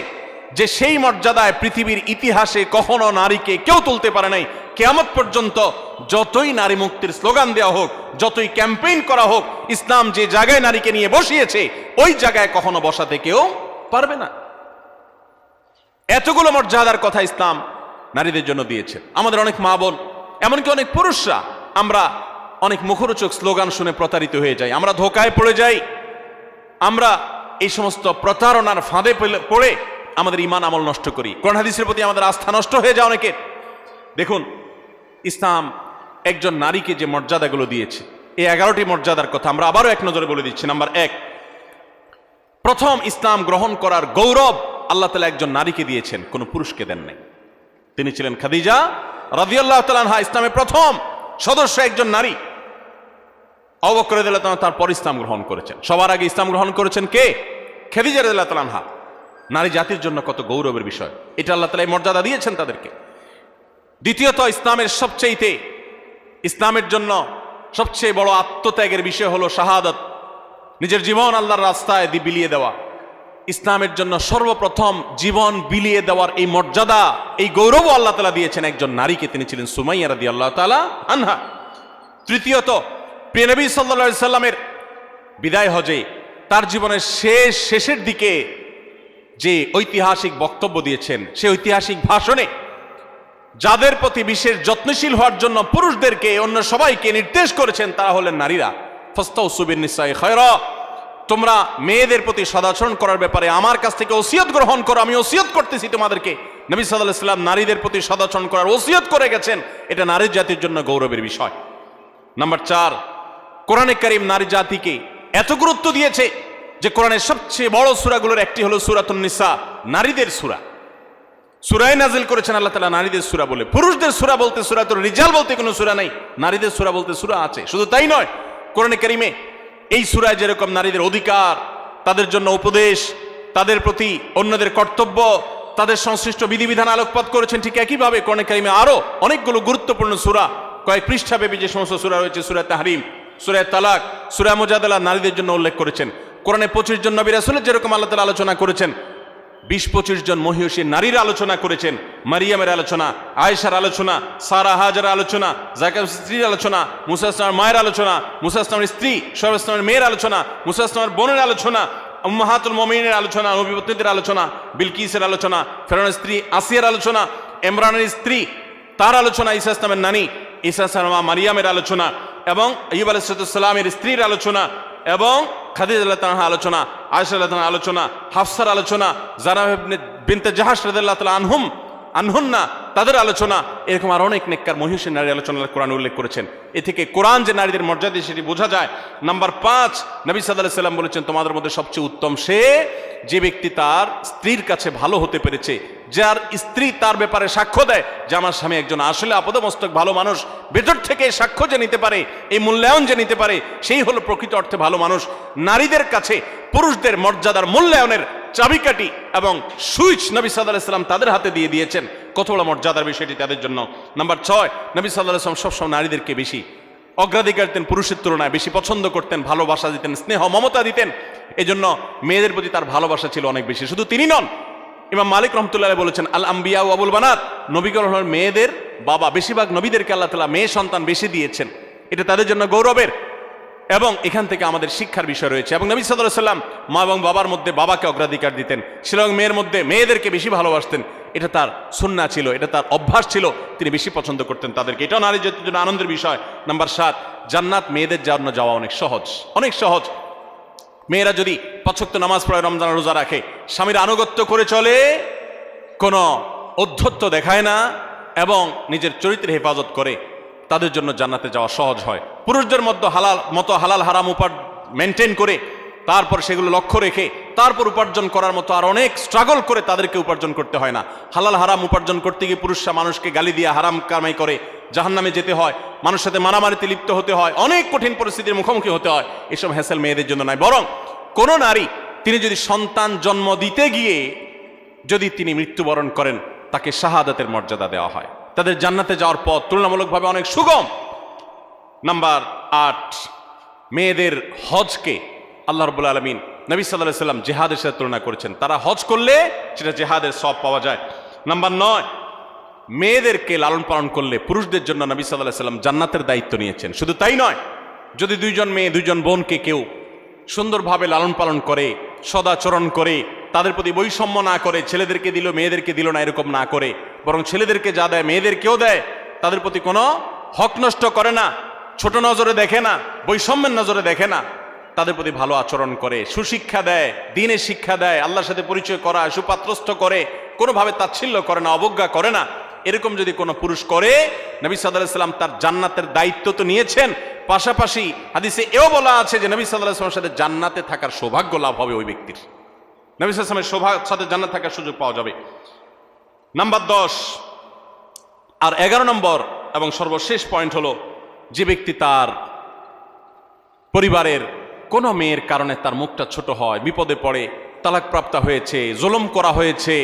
Speaker 1: যে সেই মর্যাদায় পৃথিবীর ইতিহাসে কখনো নারীকে কেউ তুলতে পারে নাই। কিয়ামত পর্যন্ত যতই নারী মুক্তির স্লোগান দেওয়া হোক, যতই ক্যাম্পেইন করা হোক, ইসলাম যে জায়গায় নারীকে নিয়ে বসিয়েছে ওই জায়গায় কখনো বসাতে কেউ পারবে না। এতগুলো মর্যাদার কথা ইসলাম নারীদের জন্য দিয়েছে। আমাদের অনেক মা বোন, এমনকি অনেক পুরুষরা, আমরা অনেক মুখরোচক স্লোগান শুনে প্রতারিত হয়ে যাই, আমরা ধোকায় পড়ে যাই, আমরা এই সমস্ত প্রতারণার ফাঁদে পড়ে আমাদের ঈমান আমল নষ্ট করি, কোরআন হাদিসের প্রতি আমাদের আস্থা নষ্ট হয়ে যায় অনেকের। দেখুন, ইসলাম একজন নারীকে যে মর্যাদাগুলো দিয়েছে, এই 11টি মর্যাদার কথা আমরা আবারও এক নজরে বলে দিচ্ছি। নাম্বার 1, প্রথম ইসলাম গ্রহণ করার গৌরব আল্লাহ তাআলা একজন নারীকে দিয়েছেন, কোন পুরুষকে দেন নাই। তিনি ছিলেন খাদিজা রাদিয়াল্লাহু তাআলা আনহা, ইসলামের প্রথম সদস্য একজন নারী। আবু বকর রাদিয়াল্লাহু তাআলা তারপর ইসলাম গ্রহণ করেছেন। সবার আগে ইসলাম গ্রহণ করেছেন কে? খাদিজা রাদিয়াল্লাহু তাআলা আনহা। নারী জাতির জন্য কত গৌরবের বিষয়, এটা আল্লাহ তাআলা এই মর্যাদা দিয়েছেন তাদেরকে। দ্বিতীয়ত, ইসলামের জন্য সবচেয়ে বড় আত্মত্যাগের বিষয় হলো শাহাদাত, নিজের জীবন আল্লাহর রাস্তায় বিলিয়ে দেওয়া। ইসলামের জন্য সর্বপ্রথম জীবন বিলিয়ে দেওয়ার এই মর্যাদা, এই গৌরব আল্লাহ তাআলা দিয়েছেন একজন নারীকে, তিনি ছিলেন সুমাইয়া রাদিয়াল্লাহু তাআলা আনহা। তৃতীয়ত, প্রিয় নবী সাল্লাল্লাহু আলাইহি সাল্লামের বিদায় হজে তার জীবনের শেষের দিকে যে ঐতিহাসিক বক্তব্য দিয়েছেন, সেই ঐতিহাসিক ভাষণে যাদের প্রতি বিশেষ যত্নশীল হওয়ার জন্য পুরুষদেরকে অন্য সবাইকে নির্দেশ করেছেন, তারা হলেন নারীরা। ফাস্তাউসু বিন-নিসাই খায়রা, তোমরা মেয়েদের প্রতি সদাচরণ করার ব্যাপারে আমার কাছ থেকে ওসিয়ত গ্রহণ করো, আমি ওসিয়ত করতেছি তোমাদেরকে। নবী সাল্লাল্লাহু আলাইহি সাল্লাম নারীদের প্রতি সদাচরণ করার ওসিয়ত করে গেছেন, এটা নারী জাতির জন্য গৌরবের বিষয়। নাম্বার 4, কোরআনে কারীম নারী জাতিকে এত গুরুত্ব দিয়েছে যে কোরআনের সবচেয়ে বড় সূরাগুলোর একটি হলো সূরাতুন নিসা, নারীদের সূরা। সূরায়ে নাজিল করেছেন আল্লাহ তাআলা নারীদের সূরা বলে। পুরুষদের সূরা বলতে সূরাতুর রিজাল বলতে কোনো সূরা নাই, নারীদের সূরা বলতে সূরা আছে। শুধু তাই নয়, কোরআনে কারীমে এই সূরায় যেরকম নারীদের অধিকার, তাদের জন্য উপদেশ, তাদের প্রতি অন্যদের কর্তব্য, তাদের সংশ্লিষ্ট বিধিবিধান আলোকপাত করেছেন, ঠিক একইভাবে কোরআনে কারীমে আরো অনেকগুলো গুরুত্বপূর্ণ সূরা, কয়েক পৃষ্ঠাব্যাপী যে সমস্ত সূরা রয়েছে, সূরা তাহরিম, সূরা তালাক, সূরা মুজাদালা, নারীদের জন্য উল্লেখ করেছেন। কোরআনে 25 জন নবী রাসূলের যেরকম আল্লাহ তাআলা আলোচনা করেছেন, 20-25 জন মহিষী নারীর আলোচনা করেছেন। মারিয়ামের আলোচনা, আয়েশার আলোচনা, সারা হাজারের আলোচনা, যাকারিয়ার স্ত্রীর আলোচনা, মুসা ইসলামের মায়ের আলোচনা, মুসা ইসলামের স্ত্রী শুআয়ব ইসলামের মেয়ের আলোচনা, মুসা ইসলামের বোনের আলোচনা, উম্মাহাতুল মুমিনিনের আলোচনা, নবীপতিদের আলোচনা, বিলকিসের আলোচনা, ফেরাউনের স্ত্রী আসিয়ার আলোচনা, ইমরানের স্ত্রী তার আলোচনা, ঈসা ইসলামের নানী ঈসা ইসলামের মা মারিয়ামের আলোচনা, এবং আইয়ুব আলাইহিস সালামের স্ত্রীর আলোচনা, এবং খাদিজা রাদিয়াল্লাহু তাআলা আলোচনা, আয়েশা রাদিয়াল্লাহু তাআলা আলোচনা, হাফসার আলোচনা, যারাহ বিনতে জাহাশ রাদিয়াল্লাহু তাআলা আনহুন্না তাদের আলোচনা, এরকম আর অনেক নেককার মহিষী নারীর আলোচনা কোরআন উল্লেখ করেছেন। এ থেকে কোরআন যে নারীদের মর্যাদা সেটি বোঝা যায়। নাম্বার 5, নবী সাল্লাল্লাহু আলাইহি সাল্লাম বলেছেন, তোমাদের মধ্যে সবচেয়ে উত্তম সে যে ব্যক্তি তার স্ত্রীর কাছে ভালো হতে পেরেছে, যার স্ত্রী তার ব্যাপারে সাক্ষ্য দেয় যে আমার স্বামী একজন আসলে আপাদমস্তক ভালো মানুষ, ভেতর থেকে সাক্ষ্য যে নিতে পারে, এই মূল্যায়ন যে নিতে পারে, সেই হলো প্রকৃত অর্থে ভালো মানুষ। নারীদের কাছে পুরুষদের মর্যাদার মূল্যায়নের চাবিকাঠি এবং সুইচ নবী সাল্লাল্লাহু আলাইহি সাল্লাম তাদের হাতে দিয়ে দিয়েছেন। কত বড় মর্যাদার বিষয়টি তাদের জন্য। নাম্বার 6, নবী সাল্লাল্লাহু আলাইহি সাল্লাম সবসময় নারীদেরকে বেশি অগ্রাধিকার দিতেন, পুরুষের তুলনায় বেশি পছন্দ করতেন, ভালোবাসা দিতেন, স্নেহ মমতা দিতেন। এজন্য মেয়েদের প্রতি তার ভালোবাসা ছিল অনেক বেশি। শুধু তিনি নন, ইমাম মালিক রাহমাতুল্লাহ আলাইহি বলেছেন, আল আম্বিয়া ওয়া আবুল বানাত, নবীগণ হলেন মেয়েদের বাবা। বেশিরভাগ নবীদেরকে আল্লাহ তাআলা মেয়ে সন্তান বেশি দিয়েছেন, এটা তাদের জন্য গৌরবের। এবং এখান থেকে আমাদের শিক্ষার বিষয় রয়েছে। এবং নবী সাল্লাল্লাহু আলাইহি সাল্লাম মা এবং বাবার মধ্যে বাবাকে অগ্রাধিকার দিতেন, এবং মেয়ের মধ্যে মেয়েদেরকে বেশি ভালোবাসতেন। এটা তার সুন্নাহ ছিল, এটা তার অভ্যাস ছিল, তিনি বেশি পছন্দ করতেন তাদেরকে। এটাও নারী জাতির জন্য আনন্দের বিষয়। নাম্বার 7, জান্নাত মেয়েদের জন্য যাওয়া অনেক সহজ, অনেক সহজ। মেয়েরা যদি 5 ওয়াক্ত নামাজ পড়ে, রমজান রোজা রাখে, স্বামীর আনুগত্য করে চলে, কোনো ঔদ্ধত্য দেখায় না, এবং নিজের চরিত্রের হেফাজত করে, তাদের জন্য জান্নাতে যাওয়া সহজ হয়। পুরুষদের মধ্যে হালাল হারাম মেনটেন করে, তারপর সেগুলো লক্ষ্য রেখে তারপর উপার্জন করার মতো আর অনেক স্ট্রাগল করে তাদেরকে উপার্জন করতে হয় না। হালাল হারাম উপার্জন করতে গিয়ে পুরুষরা মানুষকে গালি দিয়ে হারাম কামাই করে জাহান্নামে যেতে হয়, মানুষের সাথে মারামারিতে লিপ্ত হতে হয়, অনেক কঠিন পরিস্থিতির মুখোমুখি হতে হয়। এসব হ্যাসেল মেয়েদের জন্য নয়। বরং কোন নারী তিনি যদি সন্তান জন্ম দিতে গিয়ে যদি তিনি মৃত্যুবরণ করেন, তাকে শাহাদাতের মর্যাদা দেওয়া হয়, তাদের জান্নাতে যাওয়ার পথ তুলনামূলকভাবে অনেক সুগম। নাম্বার 8, মেয়েদের হজকে আল্লাহ রাব্বুল আলামিন নবী সাল্লাল্লাহু আলাইহি সাল্লাম জিহাদের সাথে তুলনা করেছেন। তারা হজ করলে সেটা জিহাদের সওয়াব পাওয়া যায়। নাম্বার 9, মেয়েদেরকে লালন পালন করলে পুরুষদের জন্য নবী সাল্লাল্লাহু আলাইহি সাল্লাম জান্নাতের দায়িত্ব নিয়েছেন। শুধু তাই নয়, যদি 2 জন মেয়ে 2 জন বোনকে কেউ সুন্দরভাবে লালন পালন করে, সদাচরণ করে, তাদের প্রতি বৈষম্য না করে, ছেলেদেরকে দিল মেয়েদেরকে দিল না এরকম না করে, বরং ছেলেদেরকে যা দেয় মেয়েদেরকেও দেয়, তাদের প্রতি কোনো হক নষ্ট করে না, ছোট নজরে দেখে না, বৈষম্যের নজরে দেখে না, তাদের প্রতি ভালো আচরণ করে, সুশিক্ষা দেয়, দ্বীনের শিক্ষা দেয়, আল্লাহর সাথে পরিচয় করা, সুপাত্রস্থ করে, কোনোভাবে তাচ্ছিল্য করে না, অবজ্ঞা করে না, এরকম যদি কোনো পুরুষ করে, নবী সাল্লাল্লাহু আলাইহি ওয়াসাল্লাম তার জান্নাতের দায়িত্ব তো নিয়েছেন, পাশাপাশি হাদিসে এও বলা আছে যে নবী সাল্লাল্লাহু আলাইহি ওয়াসাল্লামের সাথে জান্নাতে থাকার সৌভাগ্য লাভ হবে ওই ব্যক্তির। নবী সাল্লাল্লাহু আলাইহি ওয়াসাল্লামের সাথে জান্নাত থাকার সুযোগ পাওয়া যাবে। নাম্বার 10 আর 11 নম্বর এবং সর্বশেষ পয়েন্ট হলো, যে ব্যক্তি তার পরিবারের কোনো মেয়ের কারণে তার মুখটা ছোট হয়, বিপদে পড়ে, তালাকপ্রাপ্ত হয়েছে, জুলুম করা হয়েছে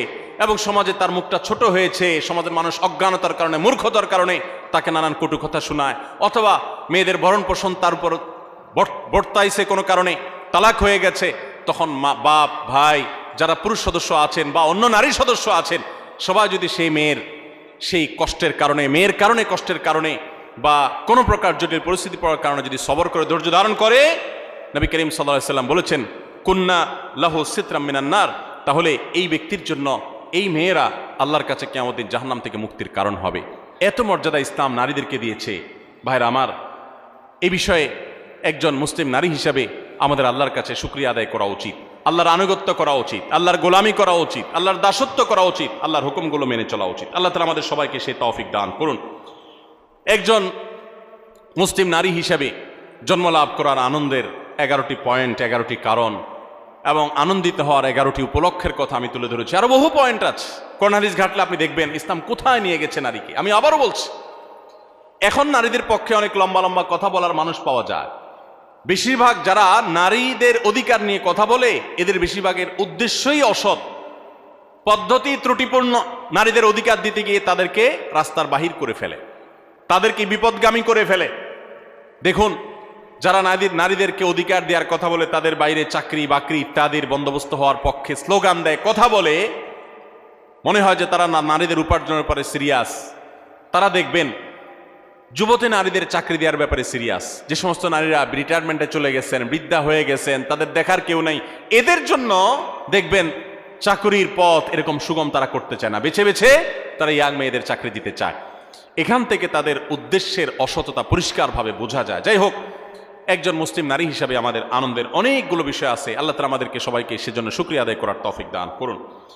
Speaker 1: এবং সমাজে তার মুখটা ছোট হয়েছে, সমাজের মানুষ অজ্ঞানতার কারণে, মূর্খতার কারণে তাকে নানান কটু কথা শোনায়, অথবা মেয়েদের ভরণ পোষণ তার উপর বর্তাইছে কোনো কারণে, তালাক হয়ে গেছে, তখন মা, বাপ, ভাই, যারা পুরুষ সদস্য আছেন বা অন্য নারী সদস্য আছেন, সবাই যদি সেই মেয়ের সেই কষ্টের কারণে, মেয়ের কারণে, কষ্টের কারণে বা কোনো প্রকার জটিল পরিস্থিতি পড়ার কারণে যদি সবর করে ধৈর্য ধারণ করে, নবী করিম সাল্লাল্লাহু আলাইহি ওয়াসাল্লাম বলেছেন কুন্না লাহু সিতরাম মিনান নার, তাহলে এই ব্যক্তির জন্য এই মেয়েরা আল্লাহর কাছে কিয়ামতের দিন জাহান্নাম থেকে মুক্তির কারণ হবে। এত মর্যাদা ইসলাম নারীদেরকে দিয়েছে। ভাইরা আমার, এই বিষয়ে একজন মুসলিম নারী হিসাবে আমাদের আল্লাহর কাছে শুকরিয়া আদায় করা উচিত, আল্লাহর আনুগত্য করা উচিত, আল্লাহর গোলামি করা উচিত, আল্লাহর দাসত্ব করা উচিত, আল্লাহর হুকুমগুলো মেনে চলা উচিত। আল্লাহ তাআলা আমাদের সবাইকে সেই তৌফিক দান করুন। একজন মুসলিম নারী হিসাবে জন্ম লাভ করার আনন্দের 11টি পয়েন্ট, 11টি কারণ এবং আনন্দিত হওয়ার 11টি উপলক্ষের কথা আমি তুলে ধরেছি। আরো বহু পয়েন্ট আছে, কোরআন হাদিস ঘাটলে আপনি দেখবেন ইসলাম কোথায় নিয়ে গেছে নারীকে। আমি আবারও বলছি, এখন নারীদের পক্ষে অনেক লম্বা লম্বা কথা বলার মানুষ পাওয়া যায়। বেশিরভাগ যারা নারীদের অধিকার নিয়ে কথা বলে, এদের বেশিরভাগের উদ্দেশ্যই অসৎ, পদ্ধতি ত্রুটিপূর্ণ। নারীদের অধিকার দিতে গিয়ে তাদেরকে রাস্তার বাহির করে ফেলে, তাদেরকে বিপদগামী করে ফেলে। দেখুন, যারা নারীদেরকে অধিকার দেওয়ার কথা বলে, তাদের বাইরে চাকরি বাকরি ইত্যাদির বন্দোবস্ত হওয়ার পক্ষে স্লোগান দেয়, কথা বলে, মনে হয় যে তারা নারীদের উপার্জনের পরে সিরিয়াস। তারা দেখবেন যুবতী নারীদের চাকরি দেওয়ার ব্যাপারে সিরিয়াস। যে সমস্ত নারীরা রিটায়ারমেন্টে চলে গেছেন, বৃদ্ধা হয়ে গেছেন, তাদের দেখার কেউ নাই, এদের জন্য দেখবেন চাকরির পথ এরকম সুগম তারা করতে চায় না, বেছে বেছে তারা ইয়াং মেয়েদের চাকরি দিতে চায়। এখান থেকে তাদের উদ্দেশ্যের অসততা পরিষ্কারভাবে বোঝা যায়। যাই হোক, একজন মুসলিম নারী হিসাবে আমাদের আনন্দের অনেকগুলো বিষয় আছে। আল্লাহ তাআলা আমাদেরকে সবাইকে সেজন্য শুকরিয়া আদায় করার তৌফিক দান করুন।